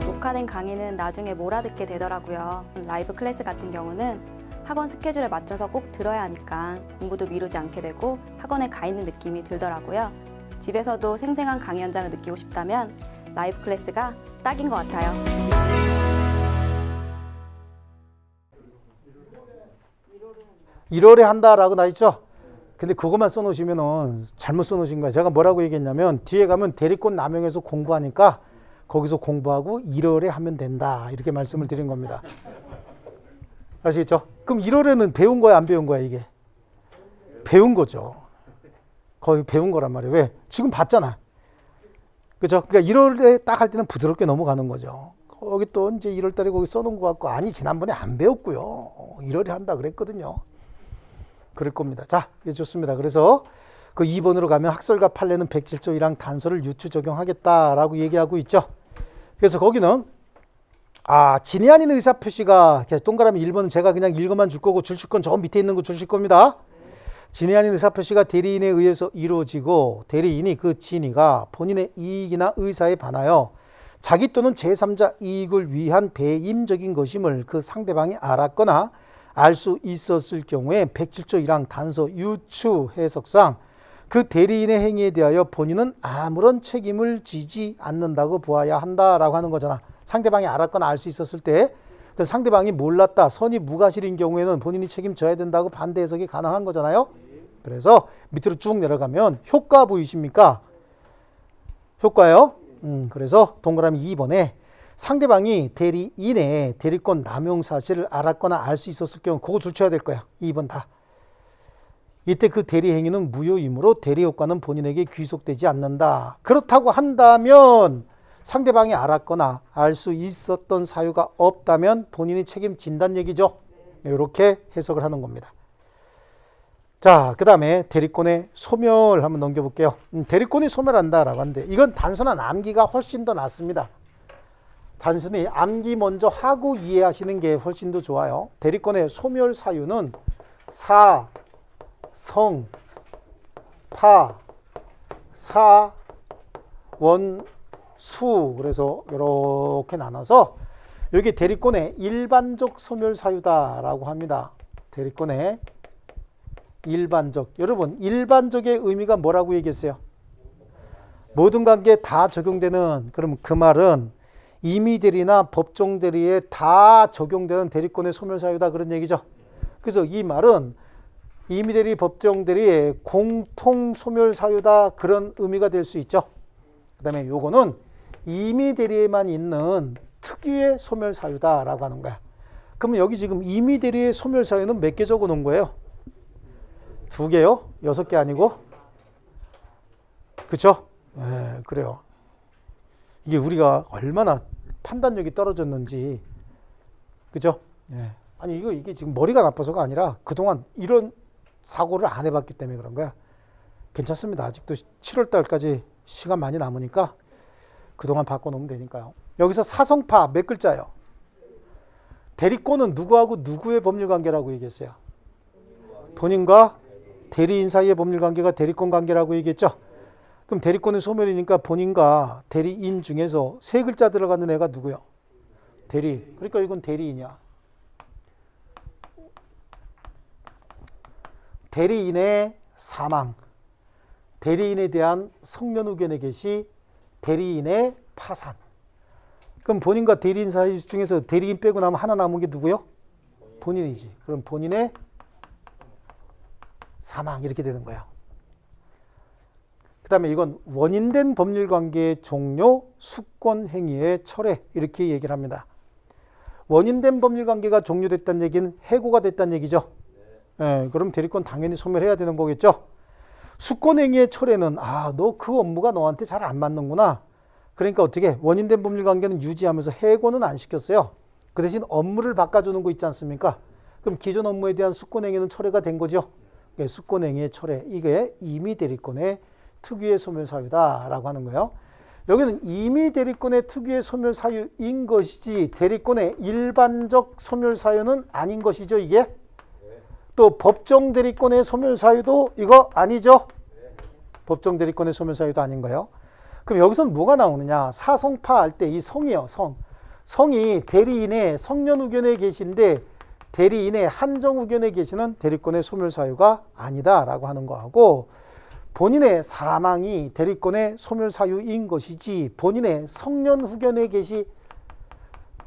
녹화된 강의는 나중에 몰아듣게 되더라고요. 라이브 클래스 같은 경우는 학원 스케줄에 맞춰서 꼭 들어야 하니까 공부도 미루지 않게 되고 학원에 가 있는 느낌이 들더라고요. 집에서도 생생한 강의 현장을 느끼고 싶다면 라이브 클래스가 딱인 것 같아요. 1월에 한다라고 나 있죠? 근데 그것만 써놓으시면은 잘못 써놓으신 거예요. 제가 뭐라고 얘기했냐면 뒤에 가면 대리권 남용해서 공부하니까 거기서 공부하고 1월에 하면 된다. 이렇게 말씀을 드린 겁니다. 아시겠죠? 그럼 1월에는 배운 거야, 안 배운 거야, 이게? 배운 거죠. 거의 배운 거란 말이에요. 왜? 지금 봤잖아. 그죠? 그러니까 1월에 딱 할 때는 부드럽게 넘어가는 거죠. 거기 또 이제 1월 달에 거기 써놓은 것 같고, 아니, 지난번에 안 배웠고요. 1월에 한다 그랬거든요. 그럴 겁니다. 자, 이게 좋습니다. 그래서 그 2번으로 가면 학설과 판례는 107조 1항 단서를 유추 적용하겠다라고 얘기하고 있죠. 그래서 거기는 진의 아닌 의사표시가 동그라미 1번은 제가 그냥 읽어만 줄 거고 주실 건 저 밑에 있는 거 주실 겁니다. 진의 아닌 의사표시가 대리인에 의해서 이루어지고 대리인이 그 진의가 본인의 이익이나 의사에 반하여 자기 또는 제3자 이익을 위한 배임적인 것임을 그 상대방이 알았거나 알 수 있었을 경우에 107조 1항 단서 유추 해석상 그 대리인의 행위에 대하여 본인은 아무런 책임을 지지 않는다고 보아야 한다라고 하는 거잖아. 상대방이 알았거나 알 수 있었을 때 그 상대방이 몰랐다, 선이 무과실인 경우에는 본인이 책임져야 된다고 반대 해석이 가능한 거잖아요. 그래서 밑으로 쭉 내려가면 효과 보이십니까? 효과요. 그래서 동그라미 2번에 상대방이 대리인의 대리권 남용 사실을 알았거나 알 수 있었을 경우 그거 줄쳐야 될 거야. 2번 다. 이때 그 대리 행위는 무효이므로 대리 효과는 본인에게 귀속되지 않는다. 그렇다고 한다면 상대방이 알았거나 알 수 있었던 사유가 없다면 본인이 책임진다는 얘기죠. 이렇게 해석을 하는 겁니다. 자, 그 다음에 대리권의 소멸 한번 넘겨볼게요. 대리권이 소멸한다라고 하는데 이건 단순한 암기가 훨씬 더 낫습니다. 단순히 암기 먼저 하고 이해하시는 게 훨씬 더 좋아요. 대리권의 소멸 사유는 사, 성, 파, 사, 원, 수. 그래서 이렇게 나눠서 여기 대리권의 일반적 소멸 사유다라고 합니다. 대리권의 일반적. 여러분, 일반적의 의미가 뭐라고 얘기했어요? 모든 관계에 다 적용되는, 그럼 그 말은 임의대리나 법정대리에 다 적용되는 대리권의 소멸사유다 그런 얘기죠. 그래서 이 말은 임의대리, 법정대리의 공통소멸사유다 그런 의미가 될 수 있죠. 그 다음에 요거는 임의대리에만 있는 특유의 소멸사유다라고 하는 거야. 그러면 여기 지금 임의대리의 소멸사유는 몇 개 적어 놓은 거예요? 2개요? 6개 아니고? 그쵸? 네, 그래요. 이게 우리가 얼마나 판단력이 떨어졌는지, 그죠? 네. 아니 이게 지금 머리가 나빠서가 아니라 그동안 이런 사고를 안 해봤기 때문에 그런 거야. 괜찮습니다. 아직도 7월 달까지 시간 많이 남으니까 그동안 바꿔놓으면 되니까요. 여기서 사성파 몇 글자예요? 대리권은 누구하고 누구의 법률관계라고 얘기했어요? 본인과 대리인 사이의 법률관계가 대리권 관계라고 얘기했죠. 그럼 대리권의 소멸이니까 본인과 대리인 중에서 3글자 들어가는 애가 누구요? 대리. 그러니까 이건 대리인이야. 대리인의 사망, 대리인에 대한 성년후견의 개시, 대리인의 파산. 그럼 본인과 대리인 사이 중에서 대리인 빼고 나면 하나 남은 게 누구요? 본인이지. 그럼 본인의 사망 이렇게 되는 거야. 그 다음에 이건 원인된 법률관계의 종료, 수권행위의 철회 이렇게 얘기를 합니다. 원인된 법률관계가 종료됐다는 얘기는 해고가 됐다는 얘기죠. 네, 그럼 대리권 당연히 소멸해야 되는 거겠죠. 수권행위의 철회는 너 그 업무가 너한테 잘 안 맞는구나. 그러니까 어떻게 원인된 법률관계는 유지하면서 해고는 안 시켰어요. 그 대신 업무를 바꿔주는 거 있지 않습니까? 그럼 기존 업무에 대한 수권행위는 철회가 된 거죠. 수권행위의 철회, 이게 임의대리권의 특유의 소멸사유다라고 하는 거예요. 여기는 임의 대리권의 특유의 소멸 사유인 것이지 대리권의 일반적 소멸 사유는 아닌 것이죠, 이게. 또 법정 대리권의 소멸 사유도 이거 아니죠. 법정 대리권의 소멸 사유도 아닌 거예요. 그럼 여기서는 뭐가 나오느냐? 사성파 할 때 이 성이요, 성. 성이 대리인의 성년 후견에 계신데 대리인의 한정 후견에 계시는 대리권의 소멸 사유가 아니다라고 하는 거하고, 본인의 사망이 대리권의 소멸 사유인 것이지 본인의 성년 후견에 계시,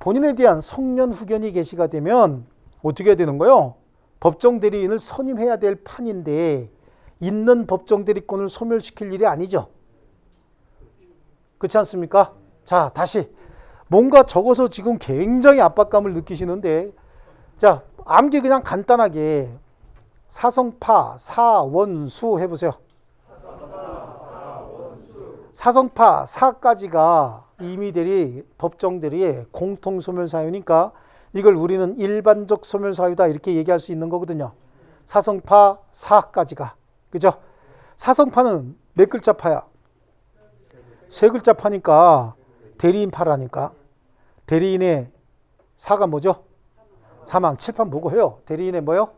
본인에 대한 성년 후견이 계시가 되면 어떻게 해야 되는 거예요? 법정 대리인을 선임해야 될 판인데 있는 법정 대리권을 소멸시킬 일이 아니죠. 그렇지 않습니까? 자, 다시 뭔가 적어서 지금 굉장히 압박감을 느끼시는데, 자, 암기 그냥 간단하게 사성파, 사원수 해보세요. 사성파, 사까지가 임의대리, 법정대리의 공통소멸사유니까 이걸 우리는 일반적 소멸사유다 이렇게 얘기할 수 있는 거거든요. 사성파, 사까지가. 그죠? 사성파는 몇 글자 파야? 세 글자 파니까 대리인 파라니까. 대리인의 사가 뭐죠? 사망. 칠판 보고 해요. 대리인의 뭐요?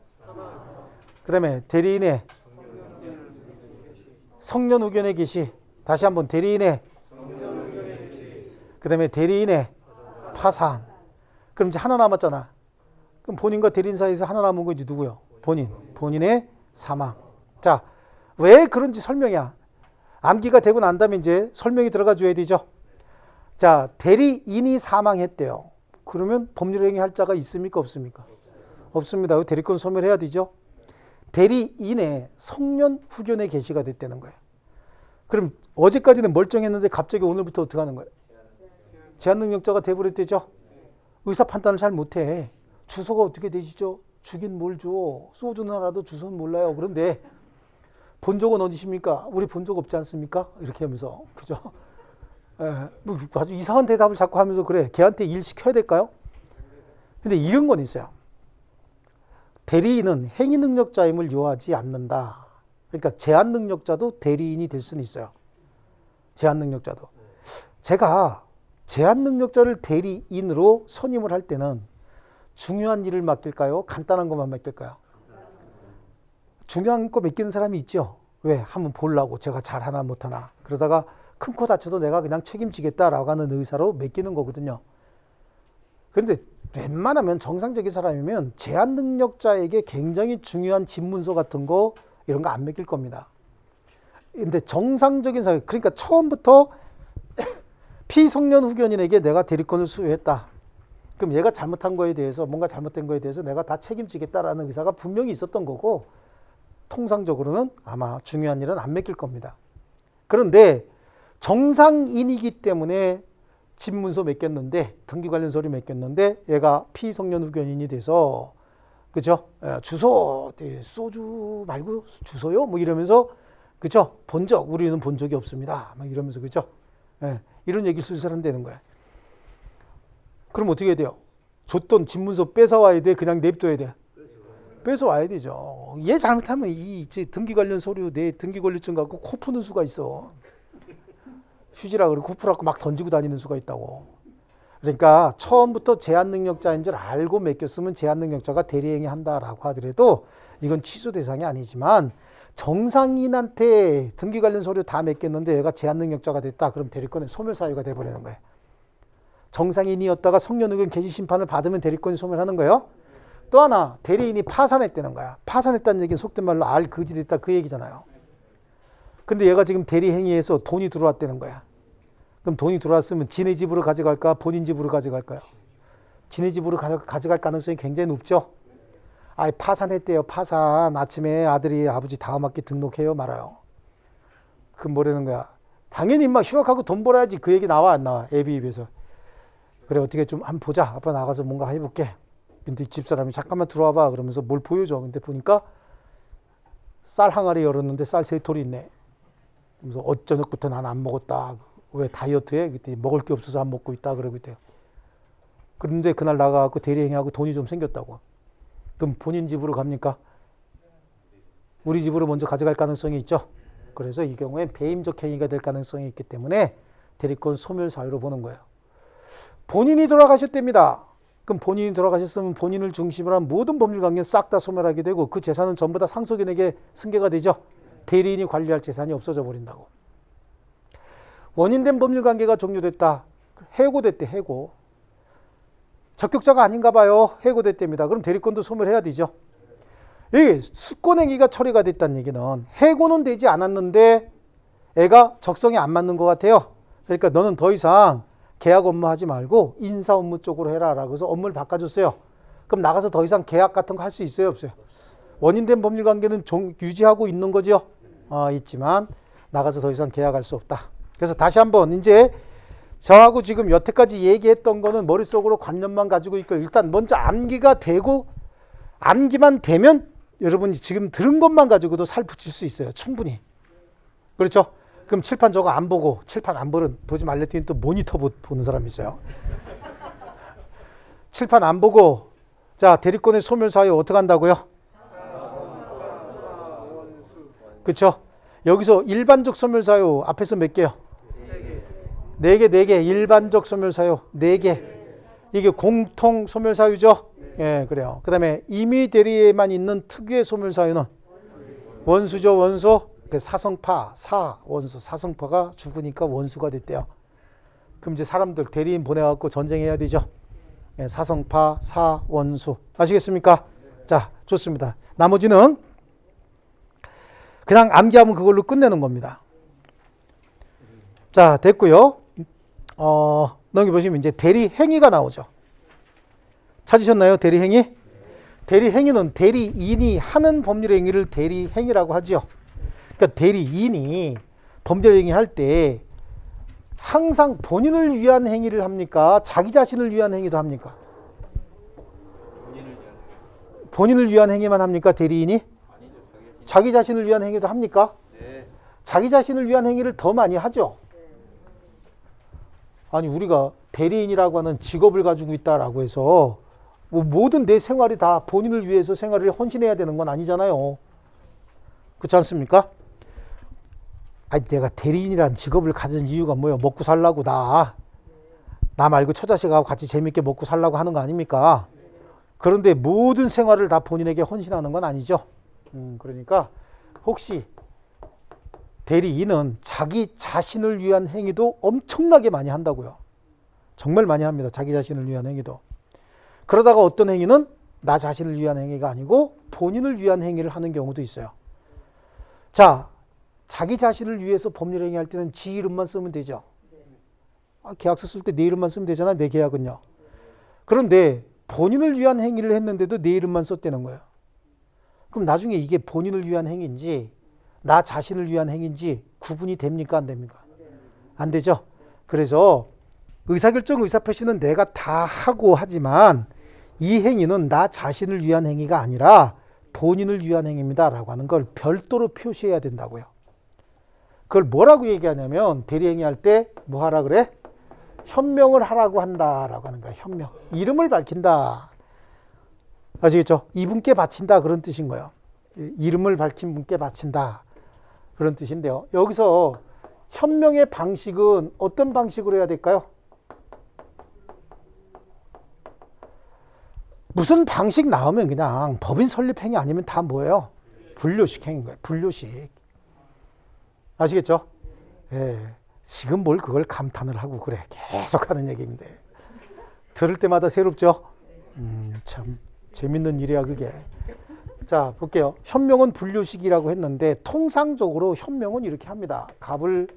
그 다음에 대리인의 성년 후견의 계시. 다시 한번 대리인의, 그 다음에 대리인의 파산. 그럼 이제 하나 남았잖아. 그럼 본인과 대리인 사이에서 하나 남은 거 이제 누구요? 본인의 사망. 자, 왜 그런지 설명이야. 암기가 되고 난 다음에 이제 설명이 들어가 줘야 되죠. 자, 대리인이 사망했대요. 그러면 법률행위 할 자가 있습니까? 없습니까? 없습니다. 대리권 소멸해야 되죠. 대리인의 성년 후견의 계시가 됐다는 거예요. 그럼 어제까지는 멀쩡했는데 갑자기 오늘부터 어떻게 하는 거예요? 제한능력자가 돼버렸대죠. 의사 판단을 잘 못해. 주소가 어떻게 되시죠? 주긴 뭘 줘. 소주는 알아도 주소는 몰라요. 그런데 본적은 어디십니까? 우리 본 적 없지 않습니까? 이렇게 하면서. 그죠? 뭐 아주 이상한 대답을 자꾸 하면서 그래. 걔한테 일 시켜야 될까요? 근데 이런 건 있어요. 대리인은 행위능력자임을 요하지 않는다. 그러니까 제한능력자도 대리인이 될 수는 있어요. 제한능력자도. 제가 제한능력자를 대리인으로 선임을 할 때는 중요한 일을 맡길까요? 간단한 것만 맡길까요? 중요한 거 맡기는 사람이 있죠. 왜? 한번 보려고. 제가 잘하나 못하나. 그러다가 큰 코 다쳐도 내가 그냥 책임지겠다라고 하는 의사로 맡기는 거거든요. 그런데 웬만하면 정상적인 사람이면 제한능력자에게 굉장히 중요한 집문서 같은 거 이런 거 안 맡길 겁니다. 근데 정상적인 사람, 그러니까 처음부터 피성년 후견인에게 내가 대리권을 수여했다. 그럼 얘가 잘못한 거에 대해서, 뭔가 잘못된 거에 대해서 내가 다 책임지겠다라는 의사가 분명히 있었던 거고, 통상적으로는 아마 중요한 일은 안 맡길 겁니다. 그런데 정상인이기 때문에 집문서 맡겼는데, 등기 관련 서류 맡겼는데 얘가 피성년 후견인이 돼서, 그죠? 주소, 소주 말고 주소요? 뭐 이러면서, 그죠? 우리는 본 적이 없습니다. 막 이러면서, 그죠? 이런 얘기를 쓸 사람 되는 거야. 그럼 어떻게 해야 돼요? 줬던 집문서 뺏어와야 돼? 그냥 냅둬야 돼? 뺏어와야 되죠. 얘 잘못하면 이 등기 관련 서류, 내 등기 권리증 갖고 코 푸는 수가 있어. 휴지라 그러고 코 풀어갖고 막 던지고 다니는 수가 있다고. 그러니까 처음부터 제한능력자인 줄 알고 맡겼으면 제한능력자가 대리행위 한다라고 하더라도 이건 취소 대상이 아니지만, 정상인한테 등기 관련 서류 다 맡겼는데 얘가 제한능력자가 됐다. 그럼 대리권의 소멸사유가 돼버리는 거예요. 정상인이었다가 성년후견 개시 심판을 받으면 대리권이 소멸하는 거예요. 또 하나, 대리인이 파산했다는 거야. 파산했다는 얘기는 속된 말로 거지됐다 그 얘기잖아요. 근데 얘가 지금 대리행위에서 돈이 들어왔다는 거야. 그럼 돈이 들어왔으면 지네 집으로 가져갈까? 본인 집으로 가져갈까요? 지네 집으로 가져갈 가능성이 굉장히 높죠. 파산했대요. 파산. 아침에 아들이 아버지 다음 학기 등록해요. 말아요. 그럼 뭐라는 거야? 당연히 막 휴학하고 돈 벌어야지. 그 얘기 나와 안 나와? 애비 입에서. 그래, 어떻게 좀 한번 보자. 아빠 나가서 뭔가 해볼게. 근데 집사람이 잠깐만 들어와봐. 그러면서 뭘 보여줘. 근데 보니까 쌀 항아리 열었는데 쌀 3톨이 있네. 그래서 어저녁부터 난 안 먹었다. 왜 다이어트해? 그때 먹을 게 없어서 안 먹고 있다. 그러고 있대요. 그런데 그날 나가고 대리행위하고 돈이 좀 생겼다고. 그럼 본인 집으로 갑니까? 우리 집으로 먼저 가져갈 가능성이 있죠. 그래서 이 경우에 배임적 행위가 될 가능성이 있기 때문에 대리권 소멸 사유로 보는 거예요. 본인이 돌아가셨답니다. 그럼 본인이 돌아가셨으면 본인을 중심으로 한 모든 법률관계는 싹 다 소멸하게 되고 그 재산은 전부 다 상속인에게 승계가 되죠. 대리인이 관리할 재산이 없어져 버린다고. 원인된 법률관계가 종료됐다. 해고됐대. 해고. 적격자가 아닌가 봐요. 해고됐답니다. 그럼 대리권도 소멸해야 되죠. 이 수권행위가 처리가 됐다는 얘기는 해고는 되지 않았는데 애가 적성에 안 맞는 것 같아요. 그러니까 너는 더 이상 계약 업무 하지 말고 인사 업무 쪽으로 해라 라고 해서 업무를 바꿔줬어요. 그럼 나가서 더 이상 계약 같은 거 할 수 있어요? 없어요? 원인된 법률관계는 유지하고 있는 거죠. 있지만 나가서 더 이상 계약할 수 없다. 그래서 다시 한번 이제 저하고 지금 여태까지 얘기했던 거는 머릿속으로 관념만 가지고 있고 일단 먼저 암기가 되고 암기만 되면 여러분이 지금 들은 것만 가지고도 살 붙일 수 있어요. 충분히. 그렇죠? 그럼 칠판 저거 안 보고 칠판 안 보지 말랬더니 또 모니터 보는 사람이 있어요. 칠판 안 보고 자 대리권의 소멸 사유 어떻게 한다고요? 그렇죠? 여기서 일반적 소멸 사유 앞에서 몇 개요? 4개. 일반적 소멸 사유 4개. 이게 공통 소멸 사유죠? 예, 그래요. 그 다음에 임의 대리에만 있는 특유의 소멸 사유는 원수죠, 원수. 사성파, 원수, 사성파가 죽으니까 원수가 됐대요. 그럼 이제 사람들 대리인 보내갖고 전쟁해야 되죠. 예, 사성파, 원수. 아시겠습니까? 자, 좋습니다. 나머지는 그냥 암기하면 그걸로 끝내는 겁니다. 자, 됐고요. 넘겨보시면 이제 대리행위가 나오죠. 찾으셨나요? 대리행위? 대리행위는 대리인이 하는 법률행위를 대리행위라고 하죠. 그러니까 대리인이 법률행위 할 때 항상 본인을 위한 행위를 합니까? 자기 자신을 위한 행위도 합니까? 본인을 위한 행위만 합니까? 대리인이? 자기 자신을 위한 행위도 합니까? 자기 자신을 위한 행위를 더 많이 하죠. 아니 우리가 대리인이라고 하는 직업을 가지고 있다라고 해서 뭐 모든 내 생활이 다 본인을 위해서 생활을 헌신해야 되는 건 아니잖아요. 그렇지 않습니까? 아니 내가 대리인이라는 직업을 가진 이유가 뭐예요? 먹고 살라고 나 말고 처자식하고 같이 재밌게 먹고 살라고 하는 거 아닙니까? 그런데 모든 생활을 다 본인에게 헌신하는 건 아니죠. 그러니까 혹시 대리인은 자기 자신을 위한 행위도 엄청나게 많이 한다고요. 정말 많이 합니다. 자기 자신을 위한 행위도. 그러다가 어떤 행위는 나 자신을 위한 행위가 아니고 본인을 위한 행위를 하는 경우도 있어요. 자, 자기 자신을 위해서 법률 행위 할 때는 지 이름만 쓰면 되죠. 계약서 쓸 때 내 이름만 쓰면 되잖아. 내 계약은요. 그런데 본인을 위한 행위를 했는데도 내 이름만 썼다는 거예요. 그럼 나중에 이게 본인을 위한 행위인지 나 자신을 위한 행위인지 구분이 됩니까? 안 됩니까? 안 되죠. 그래서 의사결정, 의사표시는 내가 다 하고 하지만 이 행위는 나 자신을 위한 행위가 아니라 본인을 위한 행위입니다 라고 하는 걸 별도로 표시해야 된다고요. 그걸 뭐라고 얘기하냐면 대리행위 할 때 뭐 하라 그래? 현명을 하라고 한다라고 하는 거야. 현명. 이름을 밝힌다. 아시겠죠? 이분께 바친다 그런 뜻인 거예요. 이름을 밝힌 분께 바친다 그런 뜻인데요. 여기서 현명의 방식은 어떤 방식으로 해야 될까요? 무슨 방식 나오면 그냥 법인 설립 행위 아니면 다 뭐예요? 분료식 행위인 거예요. 분료식. 아시겠죠? 예. 지금 뭘 그걸 감탄을 하고 그래. 계속 하는 얘기인데. 들을 때마다 새롭죠? 참 재밌는 일이야 그게. 자, 볼게요. 현명은 분료식이라고 했는데 통상적으로 현명은 이렇게 합니다. 갑을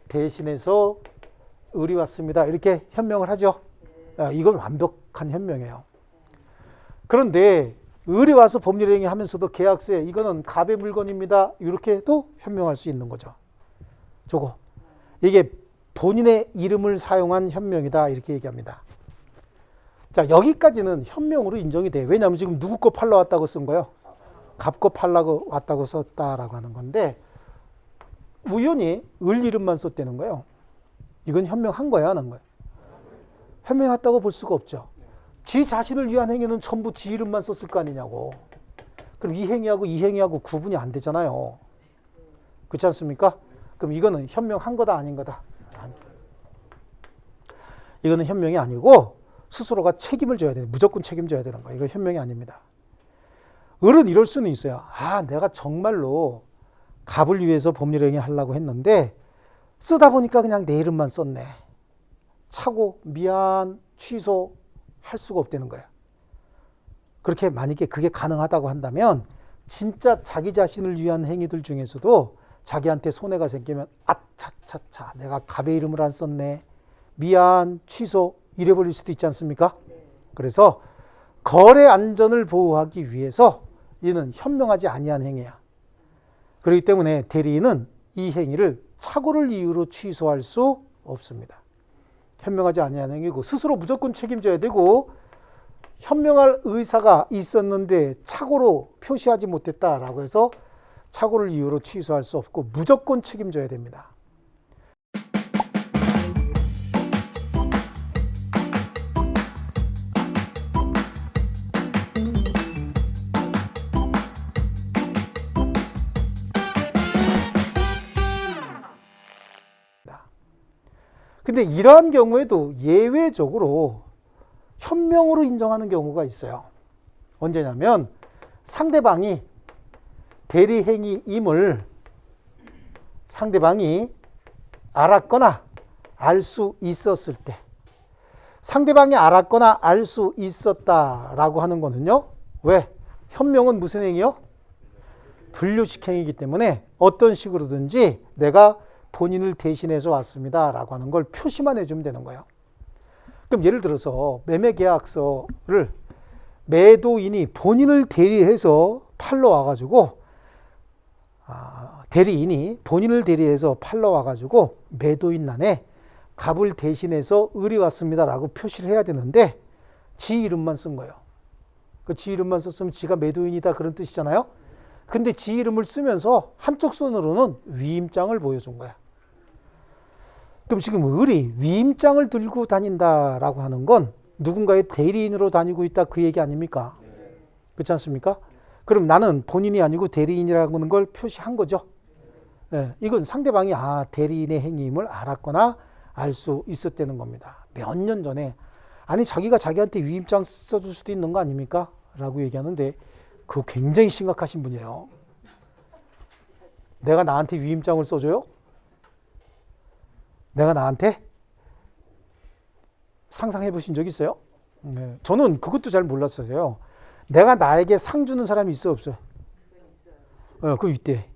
대신해서 을이 왔습니다. 이렇게 현명을 하죠. 이건 완벽한 현명이에요. 그런데 을이 와서 법률행위 하면서도 계약서에 이거는 갑의 물건입니다. 이렇게도 현명할 수 있는 거죠. 저거. 이게 본인의 이름을 사용한 현명이다. 이렇게 얘기합니다. 자, 여기까지는 현명으로 인정이 돼요. 왜냐하면 지금 누구 거 팔러 왔다고 쓴 거예요? 갑 거 팔러 왔다고 썼다라고 하는 건데 우연히 을 이름만 썼다는 거예요. 이건 현명한 거야, 안 한 거야? 현명했다고 볼 수가 없죠. 지 자신을 위한 행위는 전부 지 이름만 썼을 거 아니냐고. 그럼 이 행위하고 구분이 안 되잖아요. 그렇지 않습니까? 그럼 이거는 현명한 거다 아닌 거다? 이거는 현명이 아니고 스스로가 책임을 져야 돼요. 무조건 책임져야 되는 거예요. 이거 현명이 아닙니다. 을은 이럴 수는 있어요. 아, 내가 정말로 갑을 위해서 법률행위 하려고 했는데 쓰다 보니까 그냥 내 이름만 썼네. 차고 미안, 취소 할 수가 없다는 거예요. 그렇게 만약에 그게 가능하다고 한다면 진짜 자기 자신을 위한 행위들 중에서도 자기한테 손해가 생기면 아차차차 내가 갑의 이름을 안 썼네. 미안, 취소 이래버릴 수도 있지 않습니까? 그래서 거래 안전을 보호하기 위해서 이는 현명하지 아니한 행위야. 그렇기 때문에 대리인은 이 행위를 착오를 이유로 취소할 수 없습니다. 현명하지 아니한 행위고 스스로 무조건 책임져야 되고 현명할 의사가 있었는데 착오로 표시하지 못했다라고 해서 착오를 이유로 취소할 수 없고 무조건 책임져야 됩니다. 근데 이러한 경우에도 예외적으로 현명으로 인정하는 경우가 있어요. 언제냐면 상대방이 대리행위임을 상대방이 알았거나 알 수 있었을 때, 상대방이 알았거나 알 수 있었다라고 하는 거는요. 왜? 현명은 무슨 행위요? 분류식 행위이기 때문에 어떤 식으로든지 내가 본인을 대신해서 왔습니다 라고 하는 걸 표시만 해주면 되는 거예요. 그럼 예를 들어서 매매계약서를 매도인이 본인을 대리해서 팔러 와가지고 대리인이 본인을 대리해서 팔러 와가지고 매도인란에 갑을 대신해서 을이 왔습니다 라고 표시를 해야 되는데 지 이름만 쓴 거예요. 그 지 이름만 썼으면 지가 매도인이다 그런 뜻이잖아요. 근데 지 이름을 쓰면서 한쪽 손으로는 위임장을 보여준 거야. 그럼 지금 을이 위임장을 들고 다닌다라고 하는 건 누군가의 대리인으로 다니고 있다 그 얘기 아닙니까? 그렇지 않습니까? 그럼 나는 본인이 아니고 대리인이라는 걸 표시한 거죠. 네, 이건 상대방이 대리인의 행위임을 알았거나 알 수 있었다는 겁니다. 몇 년 전에 아니 자기가 자기한테 위임장 써줄 수도 있는 거 아닙니까? 라고 얘기하는데 그거 굉장히 심각하신 분이에요. 내가 나한테 위임장을 써줘요? 내가 나한테? 상상해 보신 적 있어요? 네. 저는 그것도 잘 몰랐어요. 내가 나에게 상 주는 사람이 있어 없어요? 그거 있대.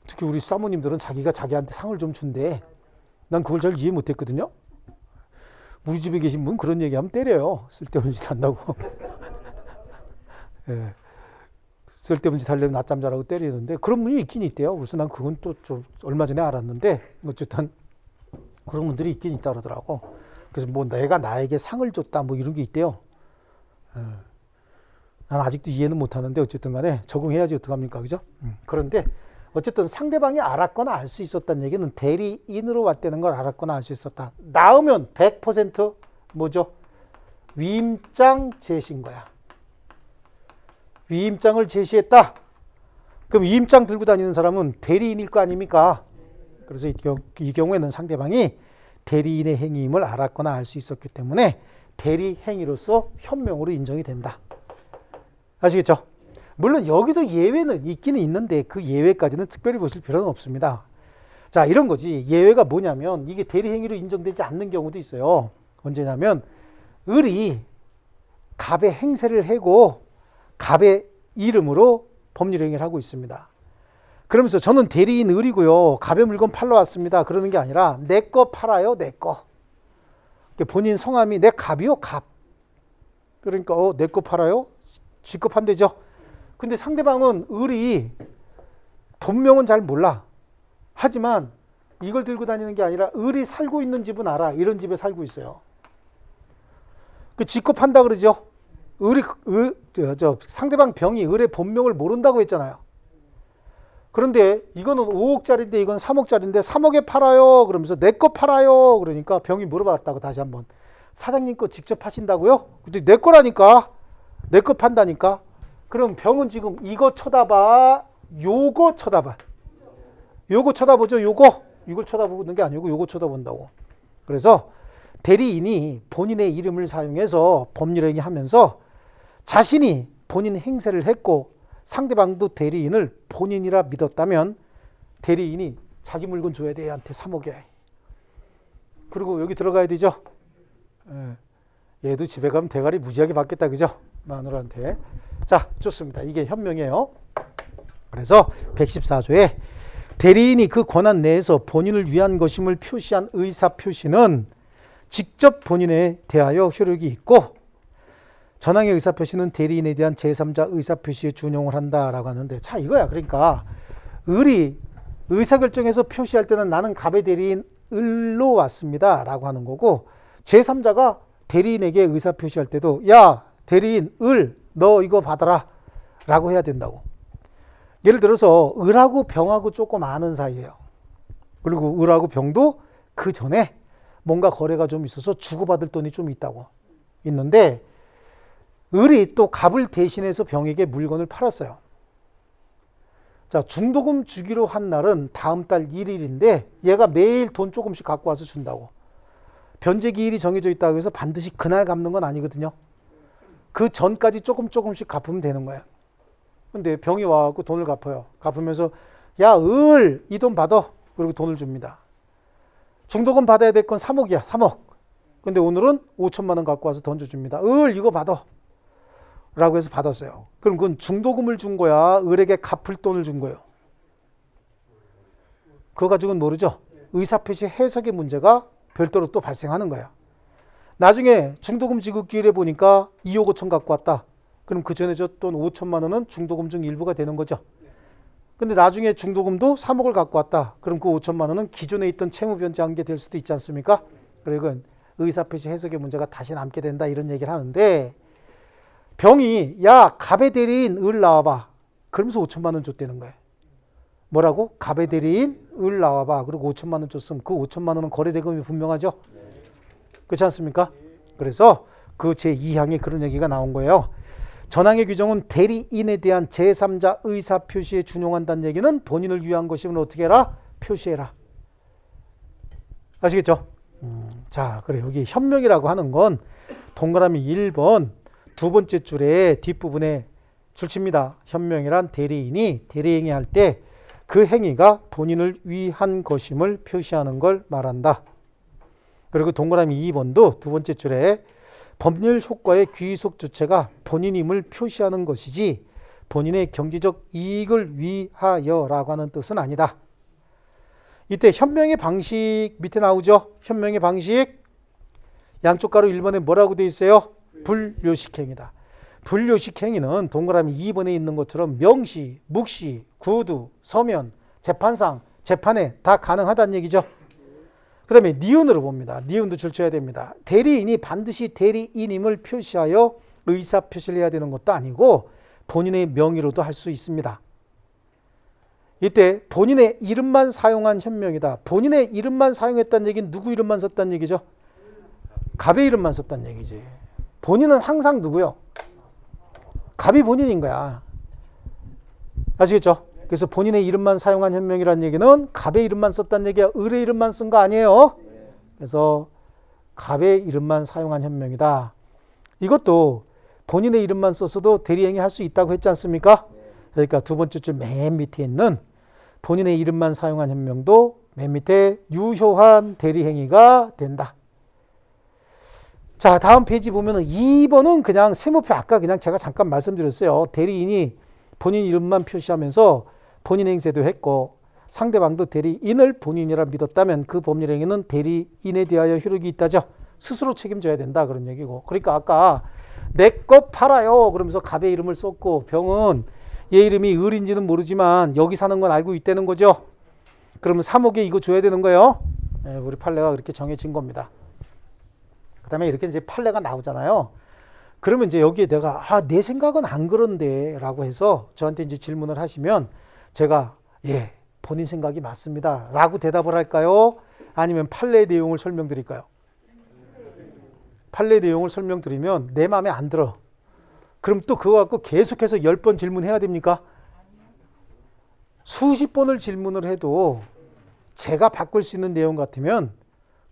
특히 우리 사모님들은 자기가 자기한테 상을 좀 준대. 난 그걸 잘 이해 못했거든요. 우리 집에 계신 분 그런 얘기하면 때려요. 쓸데없는 짓 한다고. 네. 쓸데없는 짓 하려면 낮잠 자라고 때리는데 그런 분이 있긴 있대요. 그래서 난 그건 또 좀 얼마 전에 알았는데 어쨌든 그런 분들이 있긴 있다 그러더라고. 그래서 뭐 내가 나에게 상을 줬다 뭐 이런 게 있대요. 난 아직도 이해는 못하는데 어쨌든 간에 적응해야지 어떡합니까, 그죠? 그런데 어쨌든 상대방이 알았거나 알 수 있었다는 얘기는 대리인으로 왔다는 걸 알았거나 알 수 있었다. 나오면 100% 뭐죠? 위임장 제시인 거야. 위임장을 제시했다. 그럼 위임장 들고 다니는 사람은 대리인일 거 아닙니까? 그래서 이 경우에는 상대방이 대리인의 행위임을 알았거나 알 수 있었기 때문에 대리 행위로서 현명으로 인정이 된다. 아시겠죠? 물론 여기도 예외는 있기는 있는데 그 예외까지는 특별히 보실 필요는 없습니다. 자, 이런 거지. 예외가 뭐냐면 이게 대리 행위로 인정되지 않는 경우도 있어요. 언제냐면 을이 갑의 행세를 해고 갑의 이름으로 법률 행위를 하고 있습니다. 그러면서 저는 대리인 을이고요. 갑의 물건 팔러 왔습니다. 그러는 게 아니라 내 거 팔아요. 내 거. 본인 성함이 내 갑이요. 갑. 그러니까 내 거 팔아요? 지 거 판대죠. 근데 상대방은 을이 본명은 잘 몰라. 하지만 이걸 들고 다니는 게 아니라 을이 살고 있는 집은 알아. 이런 집에 살고 있어요. 그 지 거 판다 그러죠. 상대방 병이 을의 본명을 모른다고 했잖아요. 그런데 이거는 5억짜리인데 이건 3억짜리인데 3억에 팔아요. 그러면서 내 거 팔아요. 그러니까 병이 물어봤다고 다시 한번. 사장님 거 직접 하신다고요? 근데 내 거라니까. 내 거 판다니까. 그럼 병은 지금 이거 쳐다봐. 요거 쳐다봐. 요거 쳐다보죠. 요거. 이걸 쳐다보는 게 아니고 요거 쳐다본다고. 그래서 대리인이 본인의 이름을 사용해서 법률행위 하면서 자신이 본인 행세를 했고 상대방도 대리인을 본인이라 믿었다면 대리인이 자기 물건 줘야 돼. 얘한테 3억에. 그리고 여기 들어가야 되죠. 얘도 집에 가면 대가리 무지하게 받겠다. 그죠? 마누라한테. 자, 좋습니다. 이게 현명해요. 그래서 114조에 대리인이 그 권한 내에서 본인을 위한 것임을 표시한 의사표시는 직접 본인에 대하여 효력이 있고 전항의 의사표시는 대리인에 대한 제3자 의사표시에 준용을 한다라고 하는데, 자, 이거야. 그러니까 을이 의사결정에서 표시할 때는 나는 갑의 대리인 을로 왔습니다 라고 하는 거고, 제3자가 대리인에게 의사표시할 때도 야 대리인 을 너 이거 받아라 라고 해야 된다고. 예를 들어서 을하고 병하고 조금 아는 사이예요. 그리고 을하고 병도 그 전에 뭔가 거래가 좀 있어서 주고받을 돈이 좀 있는데 을이 또 갑을 대신해서 병에게 물건을 팔았어요. 자, 중도금 주기로 한 날은 다음 달 1일인데 얘가 매일 돈 조금씩 갖고 와서 준다고. 변제기일이 정해져 있다고 해서 반드시 그날 갚는 건 아니거든요. 그 전까지 조금씩 갚으면 되는 거야. 근데 병이 와갖고 돈을 갚아요. 갚으면서 야, 을 이 돈 받아. 그리고 돈을 줍니다. 중도금 받아야 될 건 3억이야. 3억. 근데 오늘은 5천만 원 갖고 와서 던져줍니다. 을 이거 받아. 라고 해서 받았어요. 그럼 그건 중도금을 준 거야? 을에게 갚을 돈을 준 거예요? 그거 가지고는 모르죠. 의사표시 해석의 문제가 별도로 또 발생하는 거야. 나중에 중도금 지급기일에 보니까 2억 5천 갖고 왔다. 그럼 그 전에 줬던 5천만 원은 중도금 중 일부가 되는 거죠. 근데 나중에 중도금도 3억을 갖고 왔다. 그럼 그 5천만 원은 기존에 있던 채무 변제한 게 될 수도 있지 않습니까? 그리고 의사표시 해석의 문제가 다시 남게 된다, 이런 얘기를 하는데, 병이 야 갑의 대리인 을 나와봐. 그러면서 5천만 원 줬다는 거예요. 뭐라고? 갑의 대리인 을 나와봐. 그리고 5천만 원 줬으면 그 5천만 원은 거래대금이 분명하죠. 그렇지 않습니까? 그래서 그 제2항에 그런 얘기가 나온 거예요. 전항의 규정은 대리인에 대한 제3자 의사표시에 준용한다는 얘기는 본인을 위한 것이면 어떻게 해라? 표시해라. 아시겠죠? 자, 그래 여기 현명이라고 하는 건 동그라미 1번 두 번째 줄에 뒷부분에 줄칩니다. 현명이란 대리인이 대리행위 할 때 그 행위가 본인을 위한 것임을 표시하는 걸 말한다. 그리고 동그라미 2번도 두 번째 줄에 법률 효과의 귀속 주체가 본인임을 표시하는 것이지 본인의 경제적 이익을 위하여라고 하는 뜻은 아니다. 이때 현명의 방식 밑에 나오죠. 현명의 방식 양쪽 가로 1번에 뭐라고 되어 있어요? 불요식행위다. 불요식행위는 동그라미 2번에 있는 것처럼 명시, 묵시, 구두, 서면, 재판상, 재판에 다 가능하다는 얘기죠. 그 다음에 니은으로 봅니다. 니은도 줄쳐야 됩니다. 대리인이 반드시 대리인임을 표시하여 의사표시를 해야 되는 것도 아니고 본인의 명의로도 할 수 있습니다. 이때 본인의 이름만 사용한 현명이다. 본인의 이름만 사용했다는 얘기는 누구 이름만 썼다는 얘기죠? 갑의 이름만 썼다는 얘기지. 본인은 항상 누구요? 갑이 본인인 거야. 아시겠죠? 그래서 본인의 이름만 사용한 현명이라는 얘기는 갑의 이름만 썼다는 얘기야. 을의 이름만 쓴 거 아니에요. 그래서 갑의 이름만 사용한 현명이다. 이것도 본인의 이름만 썼어도 대리행위 할 수 있다고 했지 않습니까? 그러니까 두 번째 줄 맨 밑에 있는 본인의 이름만 사용한 현명도 맨 밑에 유효한 대리행위가 된다. 자, 다음 페이지 보면은 2번은 그냥 세모표 아까 그냥 제가 잠깐 말씀드렸어요. 대리인이 본인 이름만 표시하면서 본인 행세도 했고 상대방도 대리인을 본인이라 믿었다면 그 법률 행위는 대리인에 대하여 효력이 있다죠. 스스로 책임져야 된다 그런 얘기고. 그러니까 아까 내 것 팔아요 그러면서 갑의 이름을 썼고 병은 얘 이름이 을인지는 모르지만 여기 사는 건 알고 있다는 거죠. 그러면 3억에 이거 줘야 되는 거예요. 네, 우리 판례가 그렇게 정해진 겁니다. 그 다음에 이렇게 이제 판례가 나오잖아요. 그러면 이제 여기에 내가 내 생각은 안 그런데 라고 해서 저한테 이제 질문을 하시면 제가 예, 본인 생각이 맞습니다 라고 대답을 할까요? 아니면 판례 내용을 설명드릴까요? 판례 내용을 설명드리면 내 마음에 안 들어. 그럼 또 그거 갖고 계속해서 10번 질문해야 됩니까? 수십 번을 질문을 해도 제가 바꿀 수 있는 내용 같으면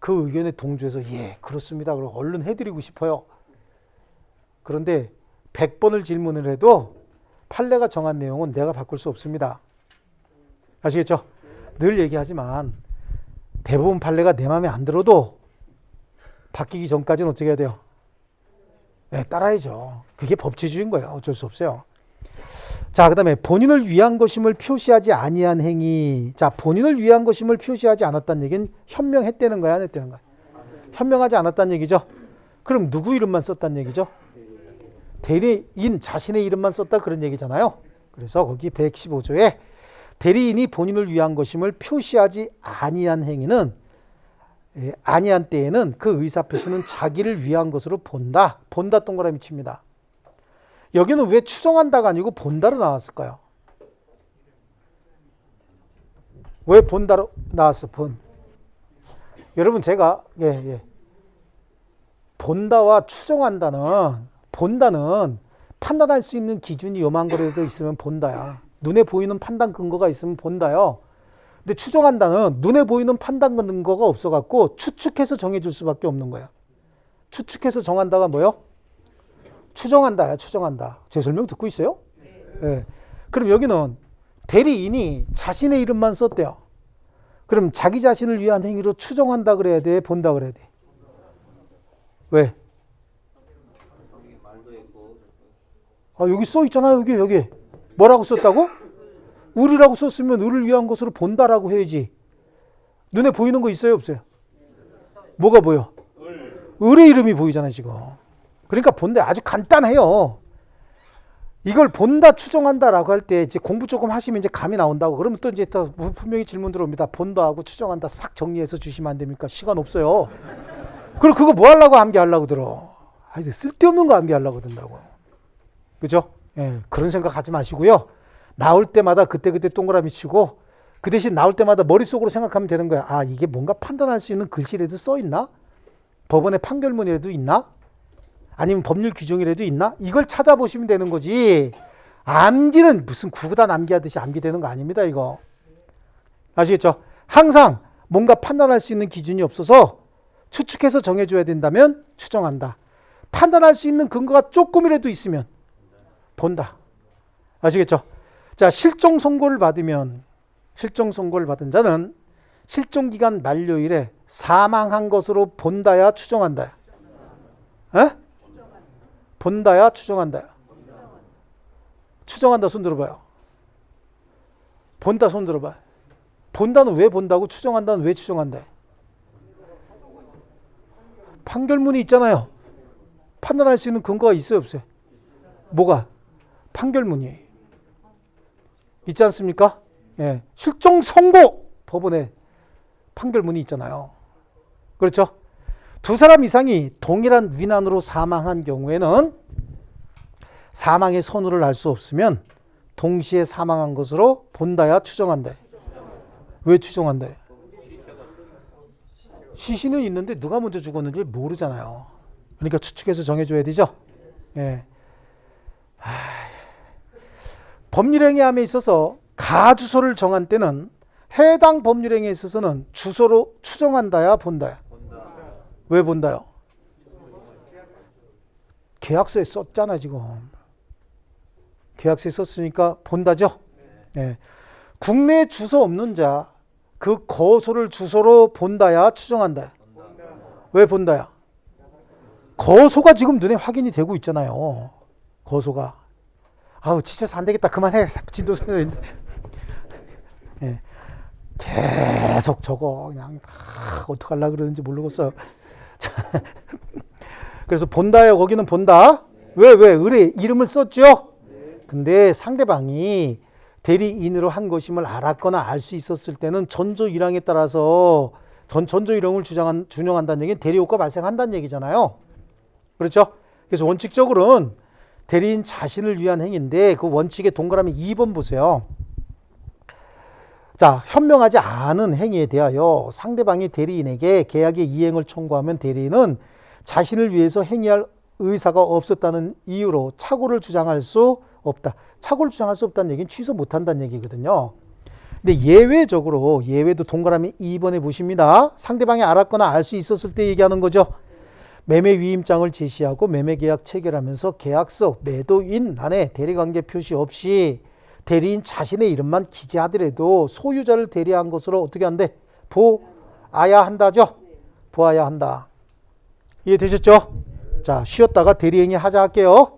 그 의견에 동조해서 예, 그렇습니다. 그리고 얼른 해드리고 싶어요. 그런데 100번을 질문을 해도 판례가 정한 내용은 내가 바꿀 수 없습니다. 아시겠죠? 늘 얘기하지만 대부분 판례가 내 마음에 안 들어도 바뀌기 전까지는 어떻게 해야 돼요? 네, 따라야죠. 그게 법치주의인 거예요. 어쩔 수 없어요. 자, 그 다음에 본인을 위한 것임을 표시하지 아니한 행위. 자, 본인을 위한 것임을 표시하지 않았다는 얘기는 현명했다는 거야, 안 했다는 거야? 현명하지 않았다는 얘기죠. 그럼 누구 이름만 썼다는 얘기죠? 대리인 자신의 이름만 썼다 그런 얘기잖아요. 그래서 거기 115조에 대리인이 본인을 위한 것임을 표시하지 아니한 행위는 아니한 때에는 그 의사표시는 자기를 위한 것으로 본다. 본다 동그라미 칩니다. 여기는 왜 추정한다가 아니고 본다로 나왔을까요? 왜 본다로 나왔어? 본. 여러분 제가 본다와 추정한다는 본다는 판단할 수 있는 기준이 요만거라도 있으면 본다야. 눈에 보이는 판단 근거가 있으면 본다요. 근데 추정한다는 눈에 보이는 판단 근거가 없어갖고 추측해서 정해줄 수밖에 없는 거야. 추측해서 정한다가 뭐요? 추정한다야, 추정한다. 제 설명 듣고 있어요? 네. 그럼 여기는 대리인이 자신의 이름만 썼대요. 그럼 자기 자신을 위한 행위로 추정한다 그래야 돼? 본다 그래야 돼? 왜? 아, 여기 써 있잖아요. 여기. 뭐라고 썼다고? 을이라고 썼으면 을을 위한 것으로 본다라고 해야지. 눈에 보이는 거 있어요? 없어요? 뭐가 보여? 을의 이름이 보이잖아요, 지금. 그러니까 본다. 아주 간단해요. 이걸 본다, 추정한다라고 할 때 이제 공부 조금 하시면 이제 감이 나온다고. 그러면 또 이제 또 분명히 질문 들어옵니다. 본다하고 추정한다 싹 정리해서 주시면 안 됩니까? 시간 없어요. 그리고 그거 뭐 하려고 암기하려고 들어? 아, 쓸데없는 거 암기하려고 든다고. 그죠? 예, 그런 생각 하지 마시고요. 나올 때마다 그때그때 동그라미 치고 그 대신 나올 때마다 머릿속으로 생각하면 되는 거야. 아, 이게 뭔가 판단할 수 있는 글씨라도 써 있나? 법원의 판결문이라도 있나? 아니면 법률 규정이라도 있나? 이걸 찾아보시면 되는 거지. 암기는 무슨 구구단 암기하듯이 암기되는 거 아닙니다, 이거. 아시겠죠? 항상 뭔가 판단할 수 있는 기준이 없어서 추측해서 정해줘야 된다면 추정한다. 판단할 수 있는 근거가 조금이라도 있으면 본다. 아시겠죠? 자, 실종 선고를 받은 자는 실종기간 만료일에 사망한 것으로 본다야 추정한다야? 에? 본다야 추정한다야? 추정한다 손 들어봐요. 본다 손 들어봐요. 본다는 왜 본다고? 추정한다는 왜 추정한다? 판결문이 있잖아요. 판단할 수 있는 근거가 있어요 없어요? 뭐가? 판결문이 있지 않습니까? 예, 실종 선고 법원에 판결문이 있잖아요. 그렇죠? 두 사람 이상이 동일한 위난으로 사망한 경우에는 사망의 선우를 알 수 없으면 동시에 사망한 것으로 본다야 추정한다. 왜 추정한다? 시신은 있는데 누가 먼저 죽었는지 모르잖아요. 그러니까 추측해서 정해줘야 되죠. 예. 법률행위함에 있어서 가주소를 정한 때는 해당 법률행위에 있어서는 주소로 추정한다야 본다야? 왜 본다요? 계약서에 썼잖아 지금. 계약서에 썼으니까 본다죠. 네. 국내 주소 없는 자 그 거소를 주소로 본다야 추정한다야? 왜 본다야? 거소가 지금 눈에 확인이 되고 있잖아요. 거소가. 아우 지쳐서 안 되겠다 그만해. 진도선. 네. 계속 적어. 그냥 어떡하려고 그러는지 모르겠어요. 그래서 본다요. 거기는 본다. 왜? 을의 이름을 썼죠. 근데 상대방이 대리인으로 한 것임을 알았거나 알 수 있었을 때는 전조 1항에 따라서 전조 1항을 준용한다는 얘기는 대리효과 발생한다는 얘기잖아요. 그렇죠? 그래서 원칙적으로는 대리인 자신을 위한 행위인데 그 원칙의 동그라미 2번 보세요. 자, 현명하지 않은 행위에 대하여 상대방이 대리인에게 계약의 이행을 청구하면 대리인은 자신을 위해서 행위할 의사가 없었다는 이유로 착오를 주장할 수 없다. 착오를 주장할 수 없다는 얘기는 취소 못한다는 얘기거든요. 근데 예외적으로 예외도 동그라미 2번에 보십니다. 상대방이 알았거나 알 수 있었을 때 얘기하는 거죠. 매매 위임장을 제시하고 매매 계약 체결하면서 계약서 매도인 안에 대리관계 표시 없이 대리인 자신의 이름만 기재하더라도 소유자를 대리한 것으로 어떻게 한대? 보아야 한다죠. 보아야 한다. 이해되셨죠? 자, 쉬었다가 대리행위 하자 할게요.